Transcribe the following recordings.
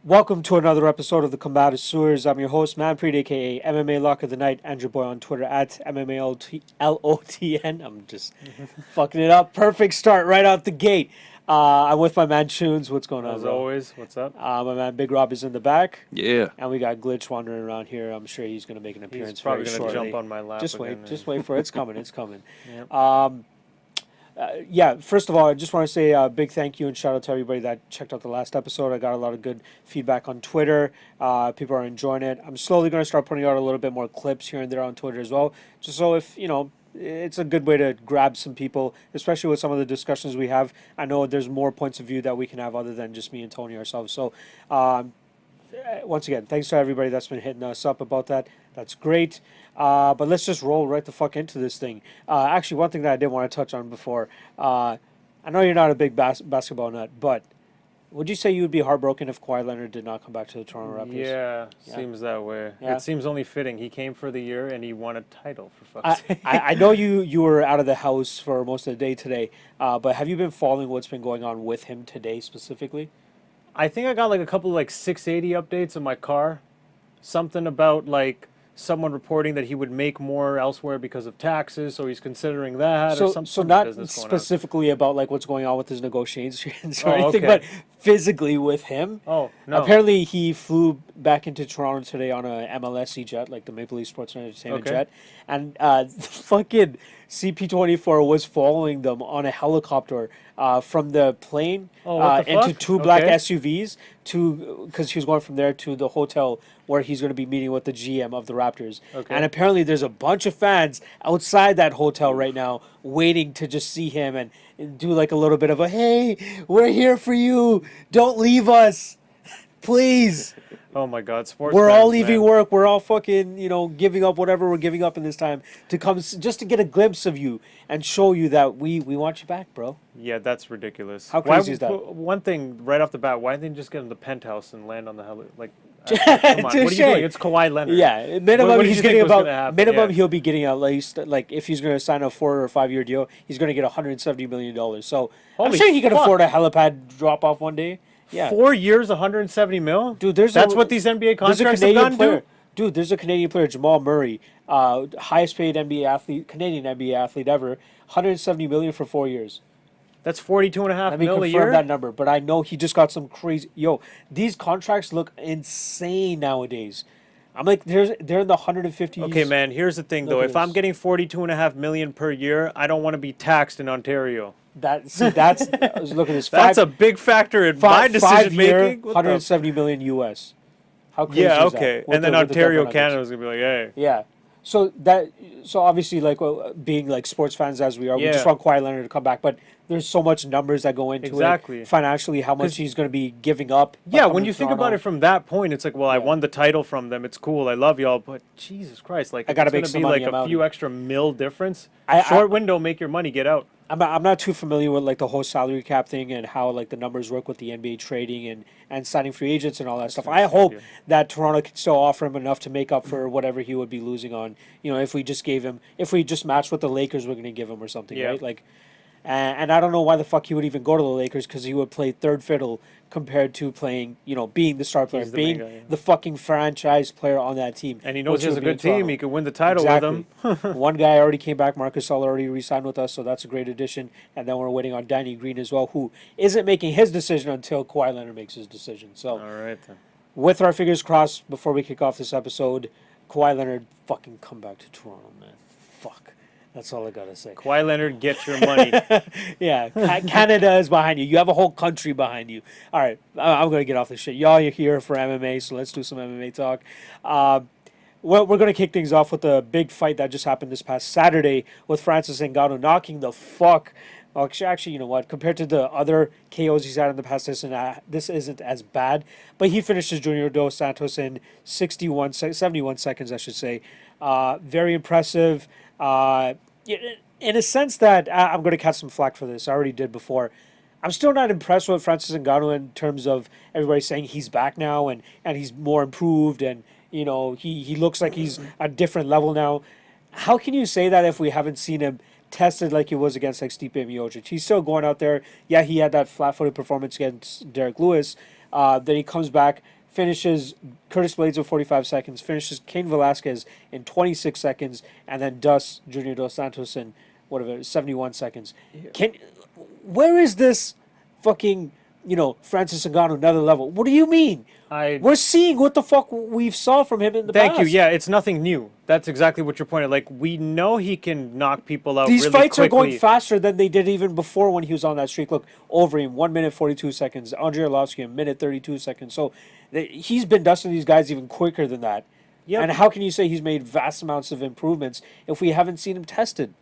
Welcome to another episode of the Combatosseurs. I'm your host, Manpreet, aka MMA Lock of the Night, Andrew Boy on Twitter at MMALOTN. I'm just fucking it up. Perfect start right out the gate. I'm with my man Tunes. What's going on, As bro? always, what's up? My man Big Rob is in the back. Yeah. And we got Glitch wandering around here. I'm sure he's going to make an appearance He's probably very going to shortly. jump on my lap. Just wait. again Just wait for it. It's coming. It's coming. Yep. Yeah, first of all, I just want to say a big thank you and shout out to everybody that checked out the last episode. I got a lot of good feedback on Twitter. People are enjoying it. I'm slowly going to start putting out a little bit more clips here and there on Twitter as well, just so if, it's a good way to grab some people, especially with some of the discussions we have. I know there's more points of view that we can have other than just me and Tony ourselves. So, once again, thanks to everybody that's been hitting us up about that. That's great. But let's just roll right the fuck into this thing. Actually, one thing that I did want to touch on before. I know you're not a big basketball nut, but would you say you would be heartbroken if Kawhi Leonard did not come back to the Toronto Raptors? Yeah, Yeah. seems that way. Yeah. It seems only fitting. He came for the year and he won a title, for fuck's sake. I know you were out of the house for most of the day today, but have you been following what's been going on with him today specifically? I think I got like a couple like 680 updates in my car. Something about like someone reporting that he would make more elsewhere because of taxes, so he's considering that. or So some not business going on. specifically about like what's going on with his negotiations or Oh, anything, okay. but physically with him. Oh, no. Apparently, he flew back into Toronto today on a MLSE jet, like the Maple Leaf Sports and Entertainment Okay. jet, and fucking CP24 was following them on a helicopter from the plane Oh, what the into fuck? two black Okay. SUVs because he was going from there to the hotel where he's going to be meeting with the GM of the Raptors. Okay. And apparently, there's a bunch of fans outside that hotel right now waiting to just see him and do like a little bit of a "Hey, we're here for you. Don't leave us, please." Oh my God, sports. We're all fans, leaving man. work. We're all fucking, giving up whatever we're giving up in this time to come just to get a glimpse of you and show you that we want you back, bro. Yeah, that's ridiculous. How crazy is that? One thing right off the bat, why didn't they just get in the penthouse and land on the heli? Like, come on, what are you Touche. doing? It's Kawhi Leonard. Yeah, minimum What did he's you think getting was gonna about happen? minimum Yeah. he'll be getting at least like if he's going to sign a 4 or 5 year deal, he's going to get $170 million. So I'm Holy sure he can fuck. afford a helipad drop off one day. Yeah, 4 years, 170 mil. dude, That's what these NBA there's a contracts have Canadian done, player. dude. Dude, there's a Canadian player, Jamal Murray, highest paid NBA athlete, Canadian NBA athlete ever, 170 million for 4 years. That's 42.5 Let me mil a confirm year. that number, but I know he just got some crazy. Yo, these contracts look insane nowadays. I'm like, they're in the 150s. Okay, man. Here's the thing, Look though. at If I'm this. getting 42.5 million per year, I don't want to be taxed in Ontario. That's I was looking at this. That's a big factor in my decision making. 170 million US. How crazy Yeah, is that? okay. With And then the- with the Ontario, Denver Nuggets. Canada is gonna be like, hey. Yeah. So obviously, like being like sports fans as we are, we just Yeah. want Kawhi Leonard to come back. But there's so much numbers that go into Exactly. it financially, how much 'Cause- he's going to be giving up. Yeah, coming when you to think Toronto. about it from that point, it's like, well, I Yeah. won the title from them. It's cool. I love y'all, but Jesus Christ, like, I gotta it's make gonna some be money, like I'm a out. few extra mil difference. I- Short window, make your money, get out. I'm not too familiar with like the whole salary cap thing and how like the numbers work with the NBA trading and signing free agents and all that stuff. I hope yeah. that Toronto can still offer him enough to make up for whatever he would be losing on. If we just matched what the Lakers were going to give him or something, Yeah. right? Like, and I don't know why the fuck he would even go to the Lakers because he would play third fiddle compared to playing, being the star player, He's the being main guy, yeah. the fucking franchise player on that team. And he knows which he has would a be in good team. Toronto. He could win the title Exactly. with them. One guy already came back. Marcus All already re-signed with us, so that's a great addition. And then we're waiting on Danny Green as well, who isn't making his decision until Kawhi Leonard makes his decision. So, All right, then. with our fingers crossed, before we kick off this episode, Kawhi Leonard fucking come back to Toronto, man. Fuck. That's all I gotta say. Kawhi Leonard, get your money. Yeah, Canada is behind you. You have a whole country behind you. All right, I'm going to get off this shit. Y'all, you're here for MMA, so let's do some MMA talk. Well, we're going to kick things off with a big fight that just happened this past Saturday with Francis Ngannou knocking the fuck. Actually, you know what? Compared to the other KOs he's had in the past, this isn't as bad. But he finished his Junior Dos Santos in 71 seconds, I should say. Very impressive. In a sense that I'm going to catch some flack for this. I already did before. I'm still not impressed with Francis Ngannou in terms of everybody saying he's back now and he's more improved and he looks like he's a different level now. How can you say that if we haven't seen him tested like he was against like Stipe Miocic? He's still going out there. Yeah, he had that flat-footed performance against Derek Lewis, Then he comes back, finishes Curtis Blades in 45 seconds, finishes Cain Velasquez in 26 seconds, and then dusts Junior Dos Santos in 71 seconds. Where is this fucking Francis Ngannou another level? What do you mean? We're seeing what the fuck we've saw from him in the past. Thank you. Yeah, it's nothing new. That's exactly what you're pointing. Like, we know he can knock people out. These really fights quickly. are going faster than they did even before when he was on that streak. Look, Overeem 1 minute 42 seconds. Andrei Arlovski 1 minute 32 seconds. So he's been dusting these guys even quicker than that. Yep. And how can you say he's made vast amounts of improvements if we haven't seen him tested?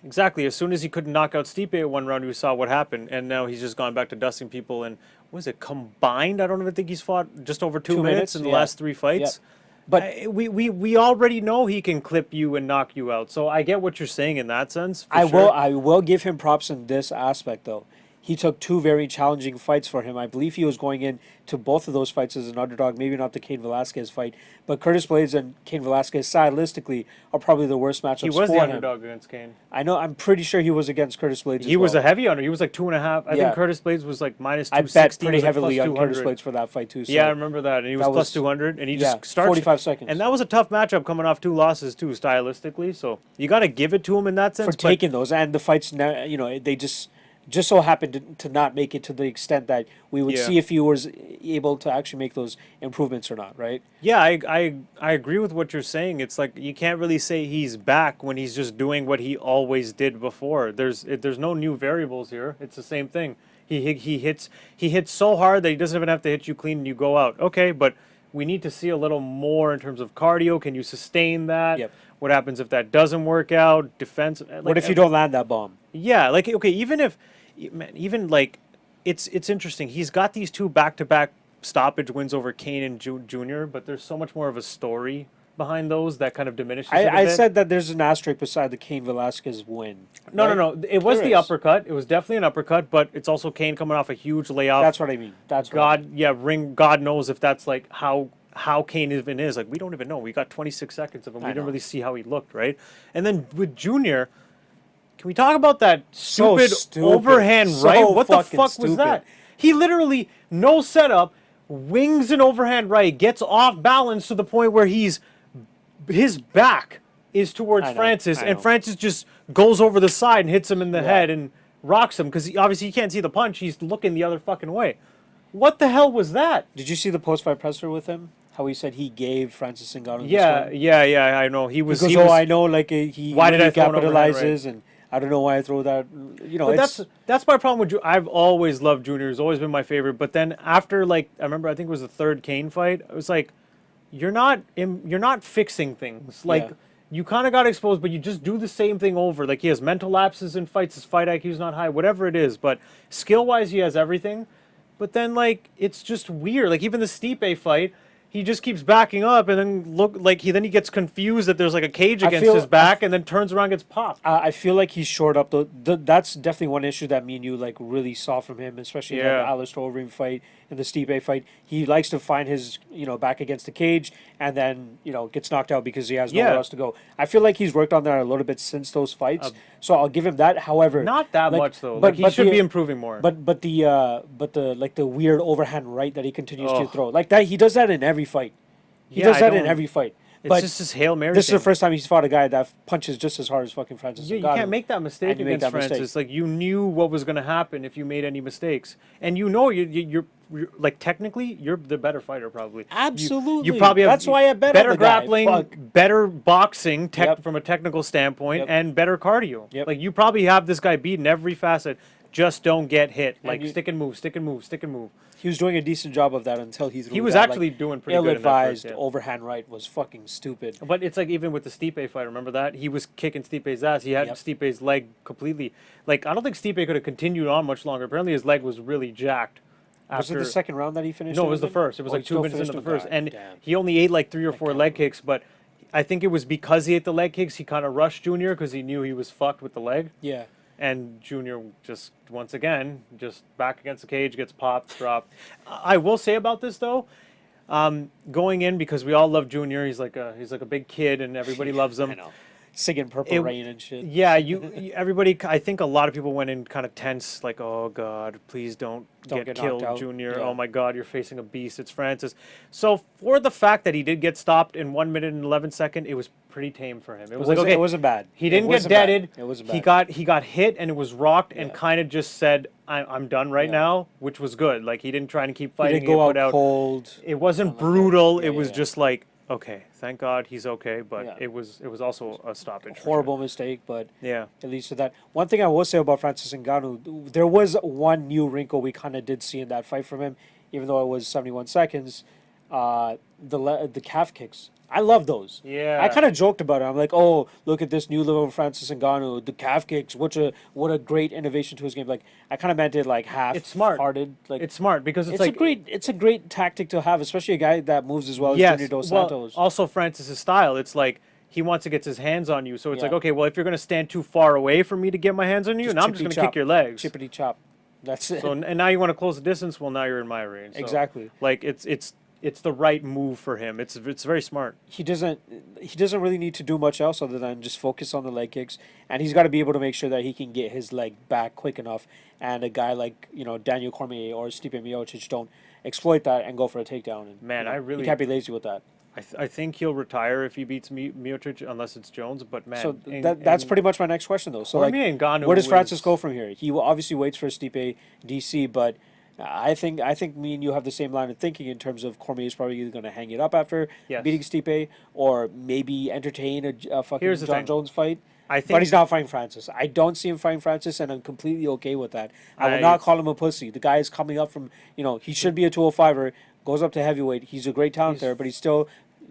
Exactly. As soon as he couldn't knock out Stipe at one round, we saw what happened, and now he's just gone back to dusting people. And what is it, combined? I don't even think he's fought just over 2 minutes in the last 3 fights. Yep. But we already know he can clip you and knock you out. So I get what you're saying in that sense. I will give him props in this aspect though. He took 2 very challenging fights for him. I believe he was going into both of those fights as an underdog, maybe not the Cain Velasquez fight, but Curtis Blades and Cain Velasquez stylistically are probably the worst matchups for him. He was the underdog against Cain. I know. I'm pretty sure he was against Curtis Blades. He was a heavy under. He was like 2.5. I think Curtis Blades was like minus 260. I bet pretty heavily on Curtis Blades for that fight too. So yeah, I remember that. And he was plus 200, and he just started 45 seconds. And that was a tough matchup coming off 2 losses too, stylistically. So you got to give it to him in that sense. For taking those, and the fights, they just so happened to not make it to the extent that we would see if he was able to actually make those improvements or not, right? Yeah, I agree with what you're saying. It's like you can't really say he's back when he's just doing what he always did before. There's no new variables here. It's the same thing. He hits so hard that he doesn't even have to hit you clean and you go out. Okay, but we need to see a little more in terms of cardio. Can you sustain that? Yep. What happens if that doesn't work out? Defense. What if you don't land that bomb? Yeah, like okay, even like it's interesting. He's got these 2 back-to-back stoppage wins over Cain and Junior, but there's so much more of a story behind those that kind of diminishes it a bit. I said that there's an asterisk beside the Cain Velasquez win. No. It was the uppercut. It was definitely an uppercut, but it's also Cain coming off a huge layoff. That's what I mean. God knows if that's like how Cain even is. Like, we don't even know. We got 26 seconds of him. We didn't really see how he looked, right? And then with Junior, can we talk about that stupid overhand right? What the fuck was that? He literally, no setup, wings an overhand right, gets off balance to the point where his back is towards Francis, and Francis just goes over the side and hits him in the head and rocks him, because obviously he can't see the punch. He's looking the other fucking way. What the hell was that? Did you see the post-fight presser with him? How he said he gave Francis Ngannou this win? Yeah, I know. He was. I know, like he why did I capitalizes, and I don't know why I throw that. But that's my problem with Junior. I've always loved Junior. He's always been my favorite. But then after, like, I remember, I think it was the 3rd Cain fight. I was like, you're not fixing things. Like, you kind of got exposed, but you just do the same thing over. Like, he has mental lapses in fights. His fight IQ's not high. Whatever it is, but skill-wise, he has everything. But then, like, it's just weird. Like, even the Stipe fight, he just keeps backing up, and then he gets confused that there's like a cage against his back, and then turns around and gets popped. I feel like he's shored up. That's definitely one issue that me and you like really saw from him, especially in the Alistair Overeem fight and the Stipe fight. He likes to find his back against the cage, and then gets knocked out because he has nowhere else to go. I feel like he's worked on that a little bit since those fights, so I'll give him that. However, not that much though. But he should be improving more. But the weird overhand right that he continues to throw, like that, he does that in every fight. He does that in every fight. It's just his Hail Mary. This is the first time he's fought a guy that punches just as hard as fucking Francis. You can't make that mistake against Francis. Like, you knew what was going to happen if you made any mistakes, and you're like, technically you're the better fighter probably. Absolutely. You probably have That's why I bet better on the guy. grappling, better boxing from a technical standpoint, and better cardio. Like, you probably have this guy beaten every facet. Just don't get hit. Like, stick and move, stick and move, stick and move. He was doing a decent job of that until he threw. He was that, actually doing pretty good. Ill-advised overhand right was fucking stupid. But it's like, even with the Stipe fight, remember that? He was kicking Stipe's ass. He had Stipe's leg completely. Like, I don't think Stipe could have continued on much longer. Apparently his leg was really jacked. Was it the second round that he finished? No, it was the first. It was like 2 minutes into the first. And he only ate like 3 or 4 leg kicks, but I think it was because he ate the leg kicks, he kind of rushed Junior because he knew he was fucked with the leg. Yeah. And Junior just, once again, just back against the cage, gets popped, dropped. I will say about this, though, going in, because we all love Junior. He's like a big kid, and everybody loves him. I know. singing Purple Rain and shit. Yeah, everybody. I think a lot of people went in kind of tense, like, "Oh God, please don't get killed, knocked out. Junior. Yeah. Oh my God, you're facing a beast. It's Francis." So for the fact that he did get stopped in 1 minute and 11 seconds, it was pretty tame for him. It was like, okay, it wasn't bad. He didn't get wasn't bad. deaded. It wasn't bad. He got hit and it was rocked and Yeah. kind of just said, "I'm done right Yeah. now," which was good. Like he didn't try to keep He fighting. didn't go put out cold. It wasn't Nothing like that. brutal. Yeah, It was yeah. just like, okay, thank God he's okay. But Yeah. it was also a stoppage. for Horrible sure. mistake, but Yeah. at least with that. One thing I will say about Francis Ngannou, there was one new wrinkle we kind of did see in that fight from him, even though it was 71 seconds. The calf kicks. I love those. Yeah. I kind of joked about it. I'm like, oh, look at this new level of Francis Ngannou, the calf kicks. What a great innovation to his game. Like I kind of meant it like half. It's smart. Hearted. Like It's smart because it's it's like a great tactic to have, especially a guy that moves as well as yes, Junior Dos well, Santos. also Francis's style. It's like he wants to get his hands on you, so it's Yeah. like, okay, well, if you're gonna stand too far away from me to get my hands on you, now I'm just gonna kick your legs. Chippity chop. That's it. So and now you want to close the distance. Well, now you're in my range. So, Exactly. Like it's the right move for him. It's very smart. He doesn't really need to do much else other than just focus on the leg kicks, and he's got to be able to make sure that he can get his leg back quick enough. And a guy like Daniel Cormier or Stipe Miocic don't exploit that and go for a takedown. And, Man, I really- you can't be lazy with that. I think he'll retire if he beats Miocic unless it's Jones. But man, So that's pretty much my next question though. So like, Cormier and Ngannou where does Francis is- go from here? He will obviously waits for Stipe DC, but I think me and you have the same line of thinking in terms of Cormier is probably either going to hang it up after Yes. beating Stipe or maybe entertain a fucking Here's the John thing. Jones fight. I think But he's not fighting Francis. I don't see him fighting Francis, and I'm completely okay with that. I will I- not call him a pussy. The guy is coming up from, he should be a 205er, goes up to heavyweight. He's a great talent there, but he's still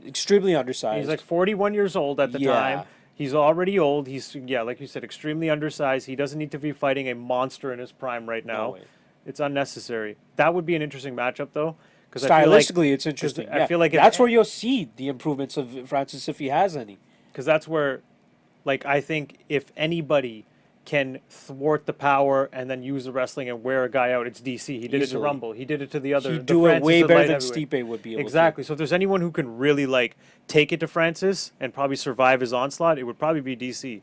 extremely undersized. He's like 41 years old at the Yeah. time. He's already old. He's like you said, extremely undersized. He doesn't need to be fighting a monster in his prime right now. way. It's unnecessary. That would be an interesting matchup though, because Stylistically, it's interesting. I feel like that's where you'll see the improvements of Francis if he has any. because that's where, like, I think if anybody can thwart the power and then use the wrestling and wear a guy out, it's DC. He did it to Easily. Rumble. He did it to the other. He'd the do it Francis way at better light than heavyweight. Stipe would be able Exactly. So if there's anyone who can really like take it to Francis and probably survive his onslaught, it would probably be DC. to.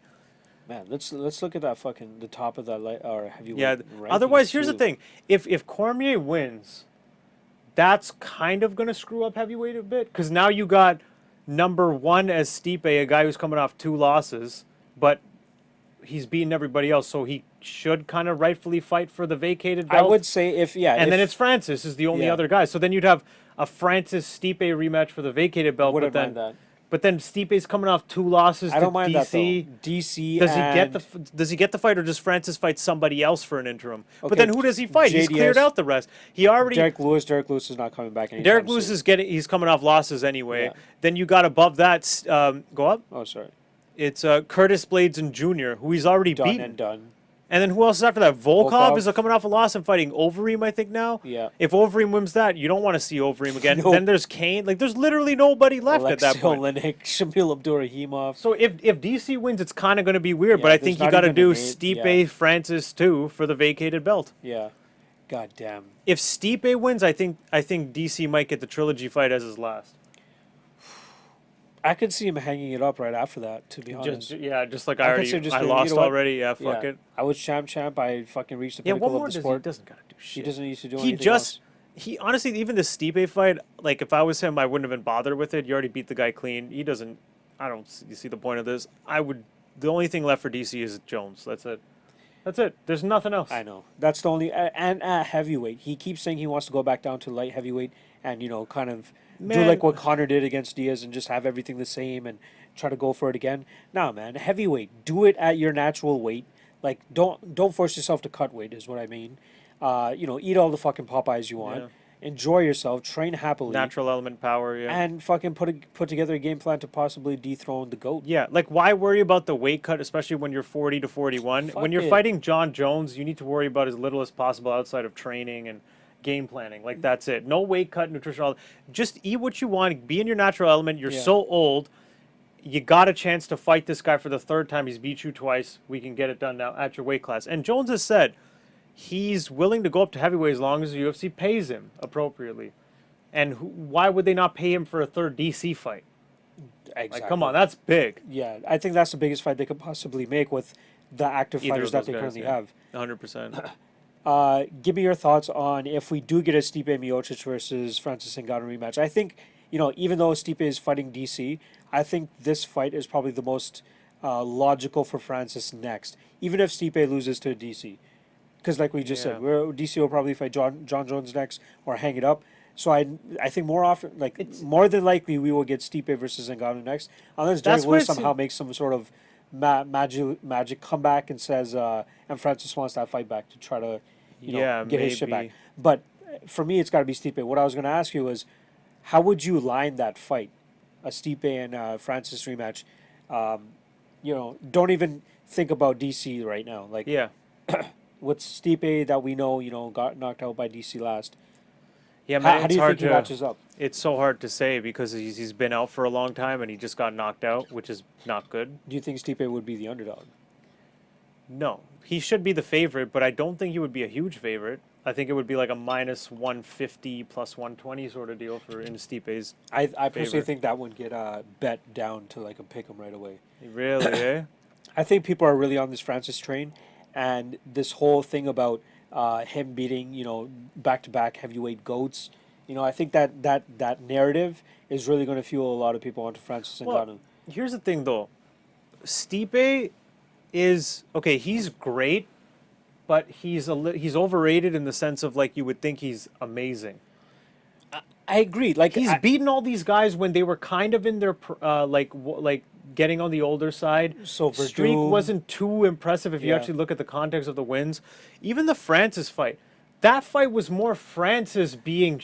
Man, let's look at that fucking the top of that light or heavyweight. Yeah. rankings, Otherwise, here's the too. thing: if Cormier wins, that's kind of gonna screw up heavyweight a bit because now you got number one as Stipe, a guy who's coming off 2 losses, but he's beaten everybody else, so he should kind of rightfully fight for the vacated I belt. would say and then it's Francis is the only Yeah. other guy. So then you'd have a Francis Stipe rematch for the vacated belt. Wouldn't but mind then, that. But then Stipe's coming off 2 losses I to don't mind DC. that though. DC Does he get and does he get the fight or does Francis fight somebody else for an interim? But Okay, then who does he fight? He's JDS. cleared out the rest. He already Derek Lewis is not coming back anytime Derek Lewis soon. is he's coming off losses anyway. Yeah. Then you got above that go up. Oh, sorry. It's Curtis Blades and Jr., who he's already Done beaten. and done. And then who else is after that? Volkov Volkov. is coming off a loss and fighting Overeem, I think now. Yeah. If Overeem wins that, you don't want to see Overeem again. Nope. Then there's Kane. Like there's literally nobody left at that Alexei point. Olenek, Shamil Abdurrahimov. So if DC wins, it's kind of going to be weird. Yeah, but I there's think you not got to even do a name- Stipe yeah. Francis too for the vacated belt. Yeah. God damn. If Stipe wins, I think DC might get the trilogy fight as his last. I could see him hanging it up right after that, to be honest. Just like I could see him just I being, you lost know what? already. Yeah, fuck Yeah. it. I was champ. I fucking reached the Yeah, pinnacle what more of the does sport. he doesn't gotta do shit. He doesn't need to do He anything just else. he honestly even the Stipe fight, like if I was him, I wouldn't have been bothered with it. You already beat the guy clean. He doesn't. I don't see the point of this. I would. The only thing left for DC is Jones. That's it. That's it. There's nothing else. I know. That's the only and at heavyweight. He keeps saying he wants to go back down to light heavyweight and kind of do Man. like what Connor did against Diaz and just have everything the same and try to go for it again. Nah, man, heavyweight. Do it at your natural weight. Like don't force yourself to cut weight is what I mean. Eat all the fucking Popeyes you want. Yeah. Enjoy yourself, train happily, Natural element power. Yeah. and fucking put together a game plan to possibly dethrone the GOAT. Yeah, like why worry about the weight cut, especially when you're 40 to 41? Fuck When you're it. fighting John Jones, you need to worry about as little as possible outside of training and game planning. Like that's it. No weight cut, nutritional. Just eat what you want. Be in your natural element. You're Yeah. so old. You got a chance to fight this guy for the 3rd time. He's beat you twice. We can get it done now at your weight class. And Jones has said he's willing to go up to heavyweight as long as the UFC pays him appropriately. And why would they not pay him for a 3rd DC fight? Exactly. Like, come on, that's big. Yeah, I think that's the biggest fight they could possibly make with the active Either fighters of that those they guys, currently yeah. have. 100%. Give me your thoughts on if we do get a Stipe Miocic versus Francis Ngannou rematch. I think, even though Stipe is fighting DC, I think this fight is probably the most logical for Francis next, even if Stipe loses to DC. Because like we just said, DC will probably fight John Jones next or hang it up. So I think more often, more than likely, we will get Stipe versus Ngannou next, unless Derek Lewis somehow makes some sort of magic comeback and says, and Francis wants that fight back to try to, get his shit back. But for me, it's got to be Stipe. What I was going to ask you was, how would you line that fight, a Stipe and Francis rematch? Don't even think about DC right now. With Stipe that we know, got knocked out by DC last. Yeah, man, how do you think he matches up? It's so hard to say because he's been out for a long time and he just got knocked out, which is not good. Do you think Stipe would be the underdog? No. He should be the favorite, but I don't think he would be a huge favorite. I think it would be like a minus 150, plus 120 sort of deal in Stipe's I personally think that would get bet down to like a pick'em right away. Really, eh? I think people are really on this Francis train, and this whole thing about him beating, back-to-back heavyweight goats. I think that narrative is really going to fuel a lot of people onto Francis Ngannou. Well, here's the thing, though. Stipe is okay. He's great, but he's overrated in the sense of like you would think he's amazing. I agree. Like he's beaten all these guys when they were kind of in their like getting on the older side. So streak wasn't too impressive if you actually look at the context of the wins. Even the Francis fight, that fight was more Francis being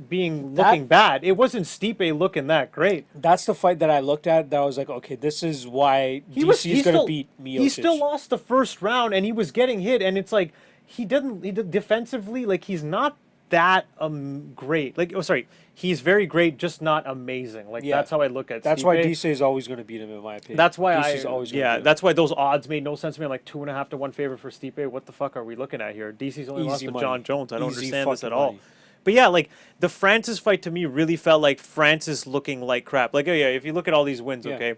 looking bad. It wasn't Stipe looking that great. That's the fight that I looked at. That was like, okay, this is why DC is going to beat Miocic. He still lost the first round, and he was getting hit, and it's like he did defensively. Like he's not that great. Like he's very great, just not amazing. Like that's how I look at. That's Stipe. why DC is always going to beat him, in my opinion. That's why DC's always gonna beat him. That's why those odds made no sense to me. I'm like 2.5 to 1 favorite for Stipe. What the fuck are we looking at here? DC's only lost to John Jones. I don't understand this at all. But yeah, like the Francis fight to me really felt like Francis looking like crap. Like if you look at all these wins, okay.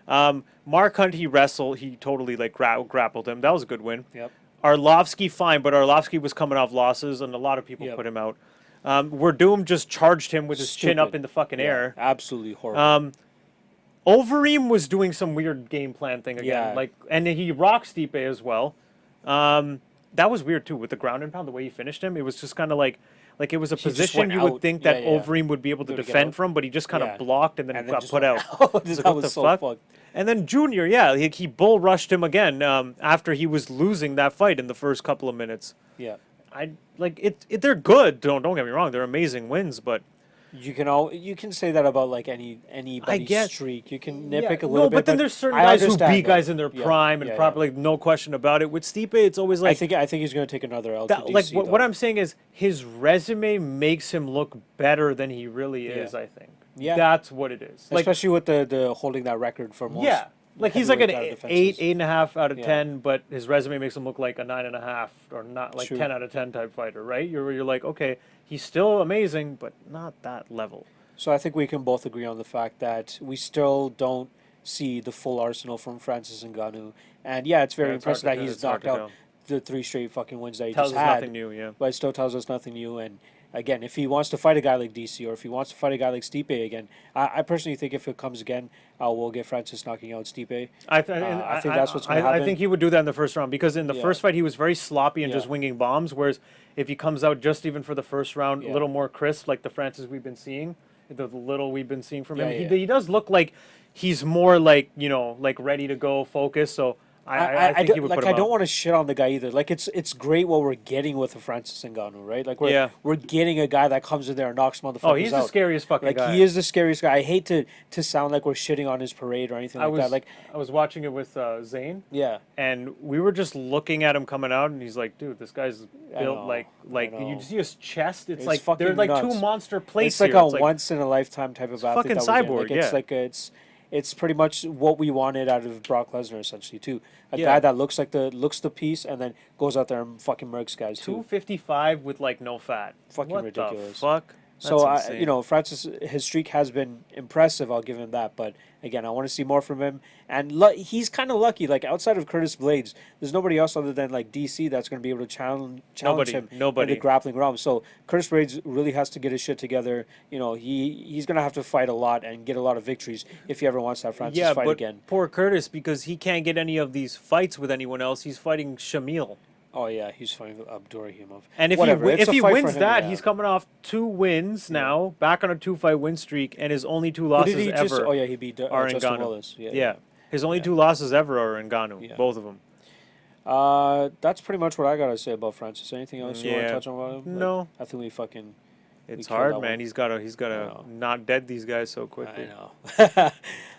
Mark Hunt, he totally like grappled him. That was a good win. Yep. Arlovsky, fine, but Arlovsky was coming off losses, and a lot of people put him out. Werdum just charged him with his chin up in the fucking air. Absolutely horrible. Overeem was doing some weird game plan thing again. Yeah. And he rocked Stipe as well. That was weird, too, with the ground and pound, the way he finished him. It was just kind of like it was a position you would think that Overeem would be able to defend from, but he just kind of blocked and then got put out. That was so fucked. And then Junior, he bull rushed him again after he was losing that fight in the first couple of minutes. Yeah. They're good. Don't get me wrong. They're amazing wins, but you can say that about like anybody's streak. You can nitpick a little bit. No, but then there's certain guys who beat guys in their prime and properly, no question about it. With Stipe, it's always like I think he's going to take another L to DC, like what I'm saying is his resume makes him look better than he really is. I think. Yeah, that's what it is. Especially with the holding that record for most. Yeah. Like he's like an 8.5 out of 10, but his resume makes him look like a 9.5 or not like 10 out of 10 type fighter, right? You're like, okay, he's still amazing, but not that level. So I think we can both agree on the fact that we still don't see the full arsenal from Francis Ngannou, and it's very impressive that he's knocked out the 3 straight fucking wins that he just had. Tells us nothing new, but it still tells us nothing new. And again, if he wants to fight a guy like DC or if he wants to fight a guy like Stipe again, I personally think if it comes again, we'll get Francis knocking out Stipe. I think that's what's going to happen. I think he would do that in the first round because in the first fight he was very sloppy and just winging bombs, whereas if he comes out just even for the first round a little more crisp, like the Francis we've been seeing, the little we've been seeing from him, he does look like he's more like, like ready to go, focus, so I think he would put him I don't want to shit on the guy either. Like it's great what we're getting with a Francis Ngannou, right? Like we're getting a guy that comes in there and knocks motherfuckers out. Oh, he's the scariest fucking guy. He is the scariest guy. I hate to sound like we're shitting on his parade or anything like that. Like I was watching it with Zane. Yeah. And we were just looking at him coming out, and he's like, "Dude, this guy's built like you see his chest. It's like they're like nuts. 2 monster plates. It's like a once in a lifetime type of athlete. Fucking cyborg. It's like it's pretty much what we wanted out of Brock Lesnar, essentially, too. A guy that looks the piece and then goes out there and fucking murks guys, too. 255 with, like, no fat. Fucking ridiculous. What the fuck? So insane. Francis, his streak has been impressive. I'll give him that. But again, I want to see more from him. And he's kind of lucky. Like outside of Curtis Blades, there's nobody else other than like DC that's going to be able to challenge him in the grappling realm. So Curtis Blades really has to get his shit together. He's going to have to fight a lot and get a lot of victories if he ever wants that Francis fight again. Poor Curtis, because he can't get any of these fights with anyone else. He's fighting Shamil. Oh yeah, he's fighting Abdurahimov. And if he wins that, he's coming off 2 wins now, back on a 2-fight win streak, and his only 2 losses ever. He beat Justin Willis. Yeah. His only 2 losses ever are Ngannou, both of them. That's pretty much what I gotta say about Francis. Anything else you want to touch on about him? No. I think we fucking. It's hard, man. He's gotta not dead these guys so quickly. I know.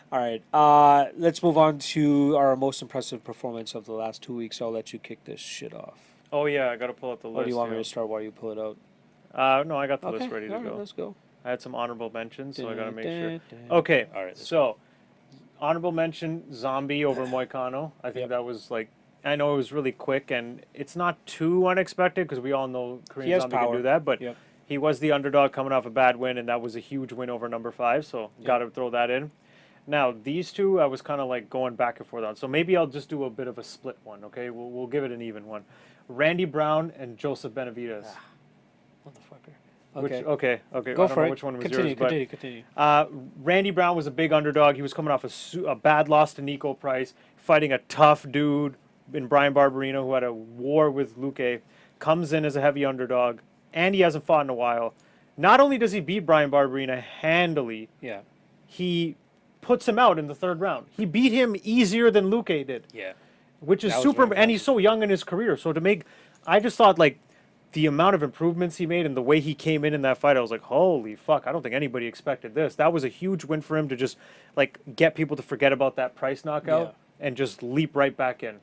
All right, let's move on to our most impressive performance of the last 2 weeks. I'll let you kick this shit off. Oh, yeah, I got to pull up the list. Or do you want me to start while you pull it out? No, I got the list ready to right, go. Let's go. I had some honorable mentions, so I got to make sure. Okay, all right. So, honorable mention, Zombie over Moicano. I think that was like, I know it was really quick, and it's not too unexpected because we all know Korean Zombie can do that, but he was the underdog coming off a bad win, and that was a huge win over number 5, so got to throw that in. Now, these two, I was kind of like going back and forth on. So maybe I'll just do a bit of a split one, okay? We'll give it an even one. Randy Brown and Joseph Benavidez. Motherfucker. Okay. Go for it. Which one was continue. Randy Brown was a big underdog. He was coming off a bad loss to Nico Price, fighting a tough dude in Brian Barberino who had a war with Luque. Comes in as a heavy underdog, and he hasn't fought in a while. Not only does he beat Brian Barberino handily, he puts him out in the 3rd round. He beat him easier than Luque did. Yeah. Which is super, and he's so young in his career. So I just thought like the amount of improvements he made and the way he came in that fight, I was like, holy fuck, I don't think anybody expected this. That was a huge win for him to just like get people to forget about that Price knockout and just leap right back in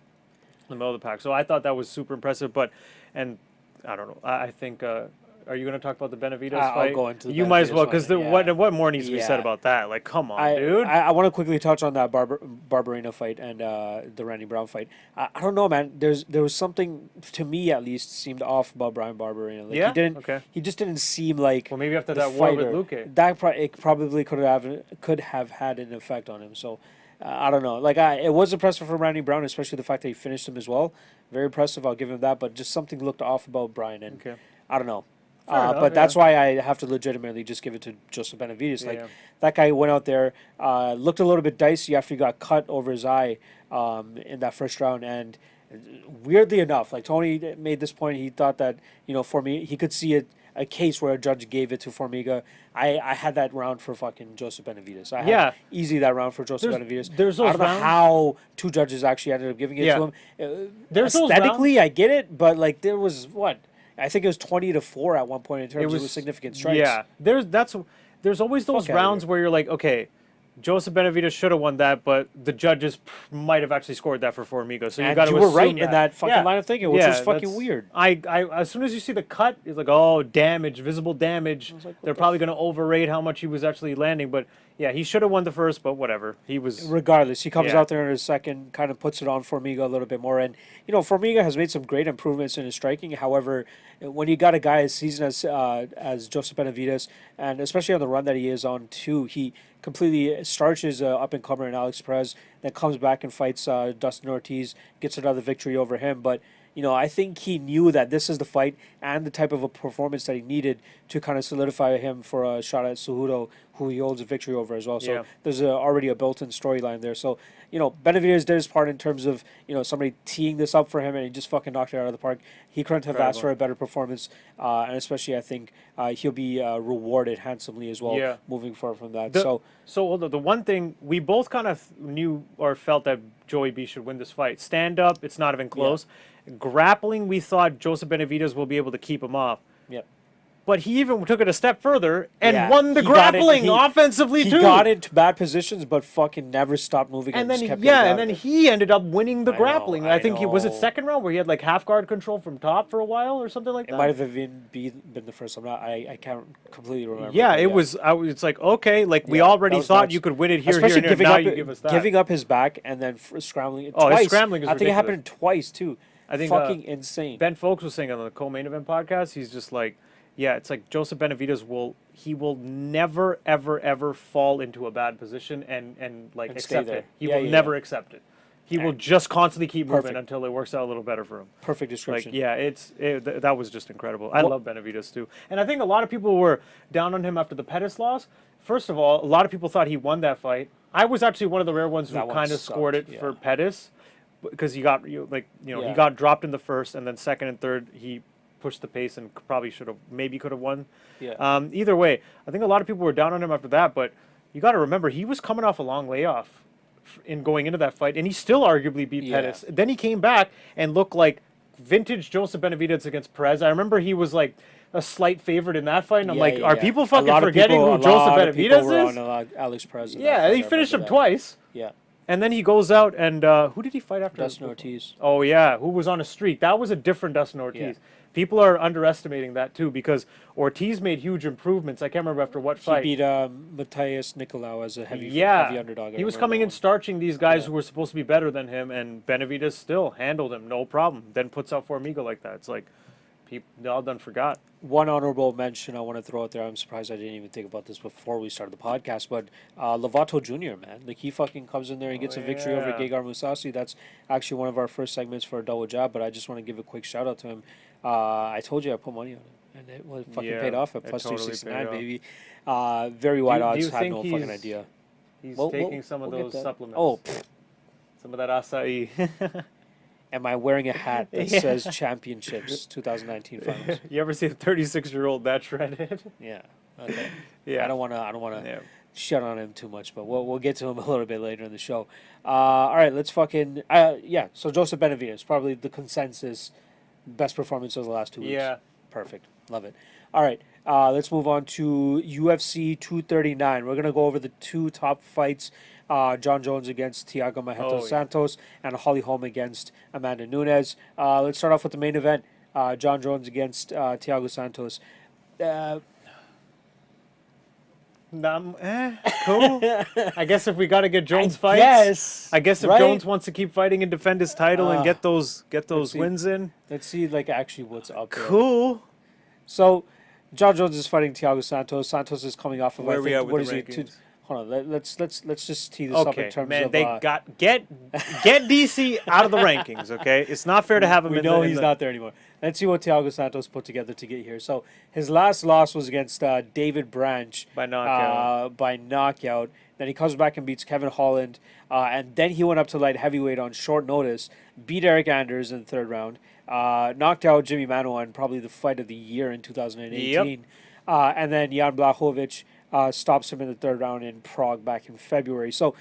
the middle of the pack. So I thought that was super impressive, and I don't know, I think, are you going to talk about the Benavidez fight? I'll go into the You might as well, because one, what more needs to be said about that? Like, come on, dude. I want to quickly touch on that Barberino fight and the Randy Brown fight. I don't know, man. There was something, to me at least, seemed off about Brian Barberino. Like, he just didn't seem like. Well, maybe after that war with Luque, that it probably could have had an effect on him. So. I don't know. Like, it was impressive for Randy Brown, especially the fact that he finished him as well. Very impressive. I'll give him that. But just something looked off about Brian, and I don't know. But that's why I have to legitimately just give it to Joseph Benavidez. Like, that guy went out there, looked a little bit dicey after he got cut over his eye in that first round. And weirdly enough, like Tony made this point, he thought that, Formiga, he could see a case where a judge gave it to Formiga. I had that round for fucking Joseph Benavidez. I had easy that round for Joseph Benavidez. I don't know how 2 judges actually ended up giving it to him. Aesthetically, I get it, but like there was I think it was 20-4 at one point in terms of significant strikes. Yeah, there's always those rounds where you're like, okay, Joseph Benavidez should have won that, but the judges might have actually scored that for Formiga. So you got to assume were right in that fucking line of thinking, which was fucking weird. I as soon as you see the cut, it's like, oh, damage, visible damage. Like, they're probably going to overrate how much he was actually landing, but yeah, he should have won the first, but whatever. He was regardless. He comes out there in his second, kind of puts it on Formiga a little bit more, and Formiga has made some great improvements in his striking. However, when you got a guy as seasoned as Joseph Benavidez, and especially on the run that he is on too, he completely starches up and comer in Alex Perez, then comes back and fights Dustin Ortiz, gets another victory over him. But I think he knew that this is the fight and the type of a performance that he needed to kind of solidify him for a shot at Cejudo, who he holds a victory over as well. So there's already a built-in storyline there. So, Benavidez did his part in terms of, somebody teeing this up for him, and he just fucking knocked it out of the park. He couldn't have asked for a better performance, and especially I think he'll be rewarded handsomely as well moving forward from that. So the one thing, we both kind of knew or felt that Joey B should win this fight. Stand up, it's not even close. Grappling, we thought Joseph Benavidez will be able to keep him off. Yep. But he even took it a step further and won the grappling offensively too. He got into bad positions, but fucking never stopped moving. And then he ended up winning the grappling. I think was it second round where he had like half guard control from top for a while or something like that. It might have even been the first. I can't completely remember. Yeah, it was. It's like, okay, like we already thought you could win it here, especially here, and now you give us that. Giving up his back and then scrambling twice. His scrambling is ridiculous. I think it happened twice too. I think fucking insane. Ben Folks was saying on the co-main event podcast, he's just like, yeah, it's like Joseph Benavidez will never ever fall into a bad position and like And stay accept there. it. He Yeah, will yeah, never yeah. accept it. He will just constantly keep moving Perfect. until it works out a little better for him. Perfect description. Like, yeah, that was just incredible. I What- love Benavidez too, and I think a lot of people were down on him after the Pettis loss. First of all, a lot of people thought he won that fight. I was actually one of the rare ones who That one kind of scored it sucked, for yeah. Pettis, because he got he Yeah. got dropped in the first, and then second and third he pushed the pace and probably could have won. Yeah. Either way, I think a lot of people were down on him after that, but you got to remember he was coming off a long layoff in going into that fight, and he still arguably beat Yeah. Pettis. Then he came back and looked like vintage Joseph Benavidez against Perez. I remember he was like a slight favorite in that fight, and I'm like, are people A fucking lot of forgetting people- who a Joseph lot of people Benavidez were is? on Alex Perez. in that Yeah, fight, he I finished him remember that. twice, Yeah. and then he goes out and who did he fight after? Dustin Ortiz. Oh yeah, who was on a streak? That was a different Dustin Ortiz. Yeah. People are underestimating that too, because Ortiz made huge improvements. I can't remember after what He fight. beat Matthias Nicolau as a heavy underdog. I He was remember coming that in starching these guys Yeah. who were supposed to be better than him, and Benavidez still handled him, no problem. Then puts out Formiga like that. It's like, people all done forgot. One honorable mention I want to throw out there. I'm surprised I didn't even think about this before we started the podcast, but Lovato Jr., man. Like, he fucking comes in there and gets a victory over yeah. Gegard Mousasi. That's actually one of our first segments for a double job, but I just want to give a quick shout out to him. I told you I put money on him, and it was fucking Yeah, paid off at it plus totally 369, paid off. baby. Very wide do odds. you Had think no fucking he's- idea. He's We'll- taking we'll- some of we'll get those that. supplements. Oh, pfft. Some of that acai. Am I wearing a hat that Yeah. says Championships 2019 Finals? You ever see a 36-year-old that shredded? Yeah. Okay. Yeah. I don't want to Yeah. shut on him too much, but we'll get to him a little bit later in the show. All right, let's fucking yeah. So Joseph Benavidez, probably the consensus best performance of the last 2 weeks. Yeah. Perfect, love it. All right, let's move on to UFC 239. We're gonna go over the two top fights: John Jones against Thiago Marreta Santos and Holly Holm against Amanda Nunes. Let's start off with the main event: John Jones against Thiago Santos. Cool. I guess if we got to get Jones fights, Yes. I guess if right? Jones wants to keep fighting and defend his title and get those see. wins in, Let's see, like, actually what's up there. cool. So, John Jones is fighting Thiago Santos. Santos is coming off of, Where I are we think, at with what the is it? rankings? Hold on, let's just tee this up Okay, in terms man, of. they got get DC out of the rankings. Okay, it's not fair to have him. We in know the, he's not there anymore. Let's see what Thiago Santos put together to get here. So his last loss was against David Branch By knockout. By knockout. Then he comes back and beats Kevin Holland, and then he went up to light heavyweight on short notice, beat Eric Anders in the third round, knocked out Jimmy Manuwa in probably the fight of the year in 2018, and then Jan Blachowicz stops him in the third round in Prague back in February. So